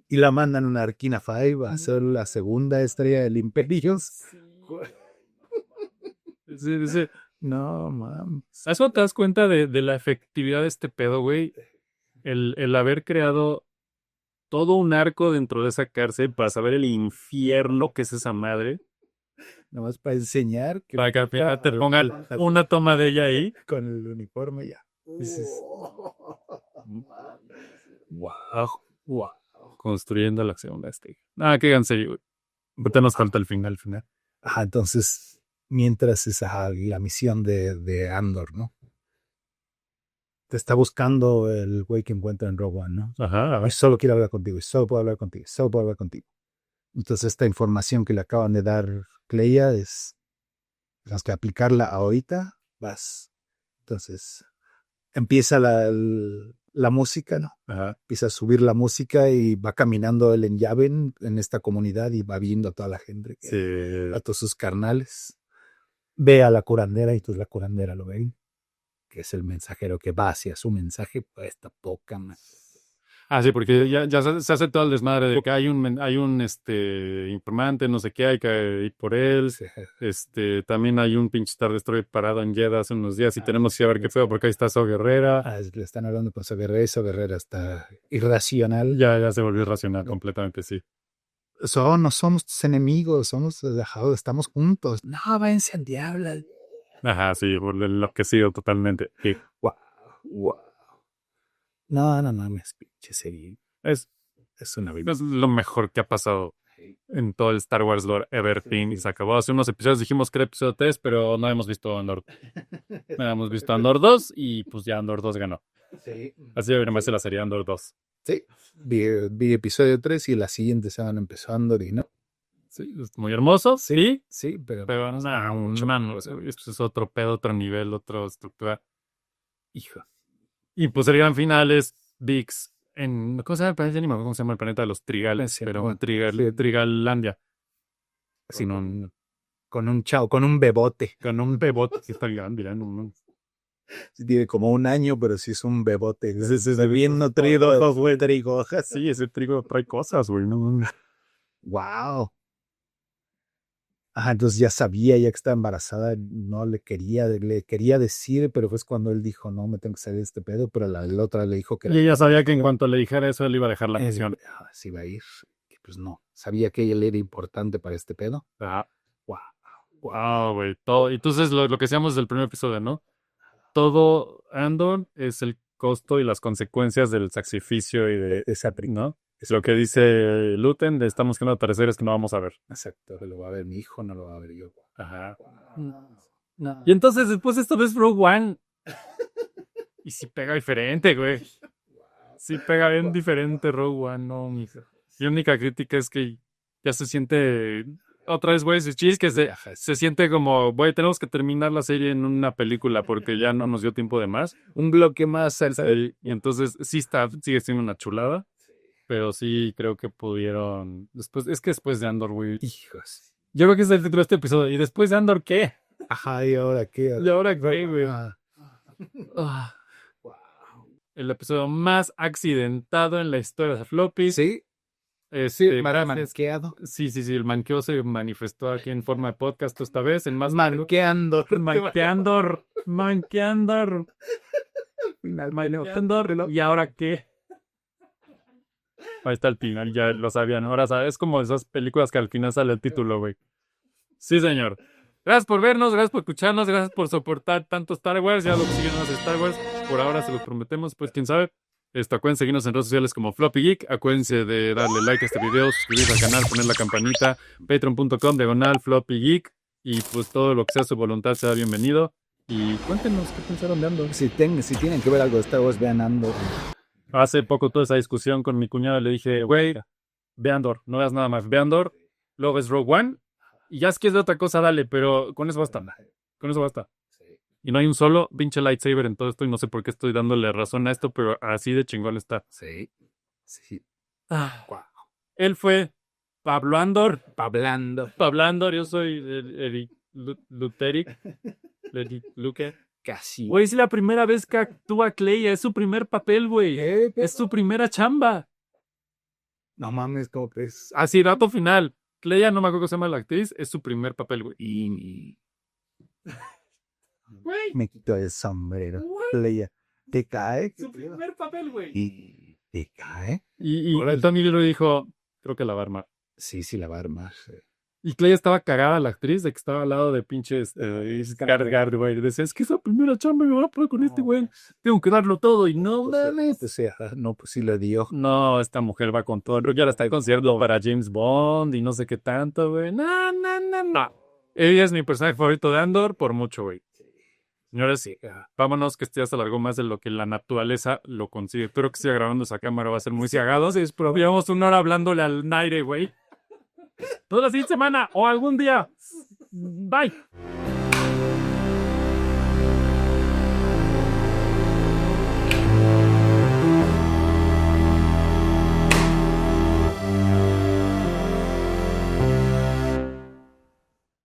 Speaker 2: Y la mandan a una Arquina 5 a ser la segunda estrella del Imperio.
Speaker 1: Sí.
Speaker 2: No, mames.
Speaker 1: ¿Sabes cuando te das cuenta de la efectividad de este pedo, güey? El haber creado todo un arco dentro de esa cárcel para saber el infierno que es esa madre.
Speaker 2: Nada más para enseñar.
Speaker 1: Para que te pongan una toma de ella ahí.
Speaker 2: Con el uniforme ya.
Speaker 1: Wow. Construyendo la segunda estrella. Qué serio, güey. Ahorita nos falta el final.
Speaker 2: Ajá, entonces, mientras es la misión de Andor, ¿no? Te está buscando el güey que encuentra en Rogue One, ¿no?
Speaker 1: Ajá.
Speaker 2: Y solo quiere hablar contigo, y solo puedo hablar contigo. Entonces, esta información que le acaban de dar Cleia es, tenemos que aplicarla ahorita, vas. Entonces, empieza la música, ¿no?
Speaker 1: Ajá.
Speaker 2: Empieza a subir la música y va caminando él en Yavin, en esta comunidad, y va viendo a toda la gente, a todos sus carnales. Ve a la curandera y entonces la curandera lo ve, que es el mensajero que va hacia su mensaje, pues esta poca más.
Speaker 1: Sí, porque ya se hace todo el desmadre de que hay un informante, no sé qué, hay que ir por él.
Speaker 2: Sí.
Speaker 1: También hay un pinche Star Destroyer parado en Jedha hace unos días y tenemos que ver qué fue, porque ahí está So Guerrera.
Speaker 2: Le están hablando con So Guerrera, y So Guerrera está irracional.
Speaker 1: Ya se volvió irracional completamente, sí.
Speaker 2: No somos tus enemigos, estamos juntos. No, váyanse al diablo.
Speaker 1: Ajá, sí, enloquecido totalmente. Sí.
Speaker 2: Wow. No, me pinche serie.
Speaker 1: Es
Speaker 2: una vida.
Speaker 1: Es lo mejor que ha pasado en todo el Star Wars lore ever thing. Y se acabó hace unos episodios, dijimos que era episodio 3, pero no hemos visto Andor. No hemos visto Andor 2 y pues ya Andor 2 ganó.
Speaker 2: Sí.
Speaker 1: Así debería ser la serie Andor 2.
Speaker 2: Sí, vi episodio 3 y la siguiente se van empezando y no.
Speaker 1: Sí, es muy hermoso, sí,
Speaker 2: pero
Speaker 1: no, esto es otro pedo, otro nivel, otra estructura. Hijo. Y pues el gran final es Vix ¿cómo se llama el planeta? Ni me acuerdo cómo se llama el planeta de los Trigales, pero Trigalandia.
Speaker 2: Con un bebote.
Speaker 1: Con un bebote que está grande, ¿no?
Speaker 2: Sí, tiene como un año, pero sí es un bebote. Es bien nutrido. Trigo.
Speaker 1: Sí, ese trigo trae cosas, güey. No.
Speaker 2: Wow. Entonces ya sabía, ya que estaba embarazada, no le quería decir, pero fue cuando él dijo, no, me tengo que salir de este pedo, pero la otra le dijo que...
Speaker 1: Y ella sabía que en cuanto le dijera eso, él iba a dejar la misión.
Speaker 2: Se iba a ir. Pues no, sabía que él era importante para este pedo.
Speaker 1: Wow, güey. Todo. Entonces, lo que decíamos del primer episodio, ¿no? Todo Andor es el costo y las consecuencias del sacrificio y de esa, ¿no? Es lo que dice Luten, estamos creando atardeceres que no vamos a ver.
Speaker 2: Exacto, lo va a ver mi hijo, no lo va a ver yo.
Speaker 1: Ajá. No. Y entonces después esto ves Rogue One. Y sí pega diferente, güey. Sí pega bien diferente Rogue One, no, mija. Mi única crítica es que ya se siente... Otra vez, güey, que se siente como, güey, tenemos que terminar la serie en una película porque ya no nos dio tiempo de más.
Speaker 2: Un bloque más.
Speaker 1: Y entonces sigue siendo una chulada. pero sí creo que pudieron. Después de Andor, güey.
Speaker 2: Hijos.
Speaker 1: Yo creo que es el título de este episodio. ¿Y después de Andor qué?
Speaker 2: Ajá, ¿y ahora qué?
Speaker 1: ¿Y ahora qué, güey?
Speaker 2: Ah,
Speaker 1: Ah, el episodio más accidentado en la historia de Floppy.
Speaker 2: sí, manqueado.
Speaker 1: Sí, el manqueo se manifestó aquí en forma de podcast esta vez, en más
Speaker 2: Manqueando.
Speaker 1: manqueandor. ¿Y ahora qué? Ahí está el final, ya lo sabían. Ahora sabes, es como esas películas que al final sale el título, güey. Sí, señor. Gracias por vernos, gracias por escucharnos, gracias por soportar tanto Star Wars. Ya lo que siguen más Star Wars. Por ahora se los prometemos, pues quién sabe. Acuérdense de seguirnos en redes sociales como Floppy Geek. Acuérdense de darle like a este video, suscribirse al canal, poner la campanita. Patreon.com/Floppy Geek. Y pues todo lo que sea su voluntad sea bienvenido. Y cuéntenos qué pensaron de Andor.
Speaker 2: Si tienen que ver algo de Star Wars, vean Andor.
Speaker 1: Hace poco toda esa discusión con mi cuñado le dije, güey, ve Andor, no veas nada más. Ve Andor, luego ves Rogue One. Y ya si quieres de otra cosa, dale, pero con eso basta. Con eso basta. Y no hay un solo pinche lightsaber en todo esto y no sé por qué estoy dándole razón a esto, pero así de chingón está.
Speaker 2: Sí.
Speaker 1: Wow. Él fue Pablo Andor.
Speaker 2: Pablando.
Speaker 1: Pablo Andor, yo soy Eric Luque.
Speaker 2: Casi.
Speaker 1: Güey, es la primera vez que actúa Cleia, es su primer papel, güey. Es su primera chamba.
Speaker 2: No mames, ¿cómo crees?
Speaker 1: Así, dato final. Cleia, no me acuerdo cómo se llama la actriz, es su primer papel, güey.
Speaker 2: Y
Speaker 1: Güey,
Speaker 2: me quito el sombrero. Leia, ¿te cae?
Speaker 1: su primer papel, güey.
Speaker 2: ¿Y te cae?
Speaker 1: Y Tony Lee dijo, creo que la va a armar.
Speaker 2: Sí, la va a armar. Sí.
Speaker 1: Y Cleia estaba cagada, la actriz, de que estaba al lado de pinches Skarsgård, güey. Decía, es que es la primera chamba me voy a poner con este güey. Tengo que darlo todo y no mames.
Speaker 2: O sea, no, pues sí le dio.
Speaker 1: No, esta mujer va con todo. Creo que ahora está concierto para James Bond y no sé qué tanto, güey. No. Ella es mi personaje favorito de Andor por mucho, güey. Señores, sí, vámonos, que este ya se alargó más de lo que la naturaleza lo consigue. Espero que siga grabando esa cámara, va a ser muy ciagado. Sí, pero llevamos una hora hablándole al aire, güey. Toda la siguiente semana o algún día. Bye.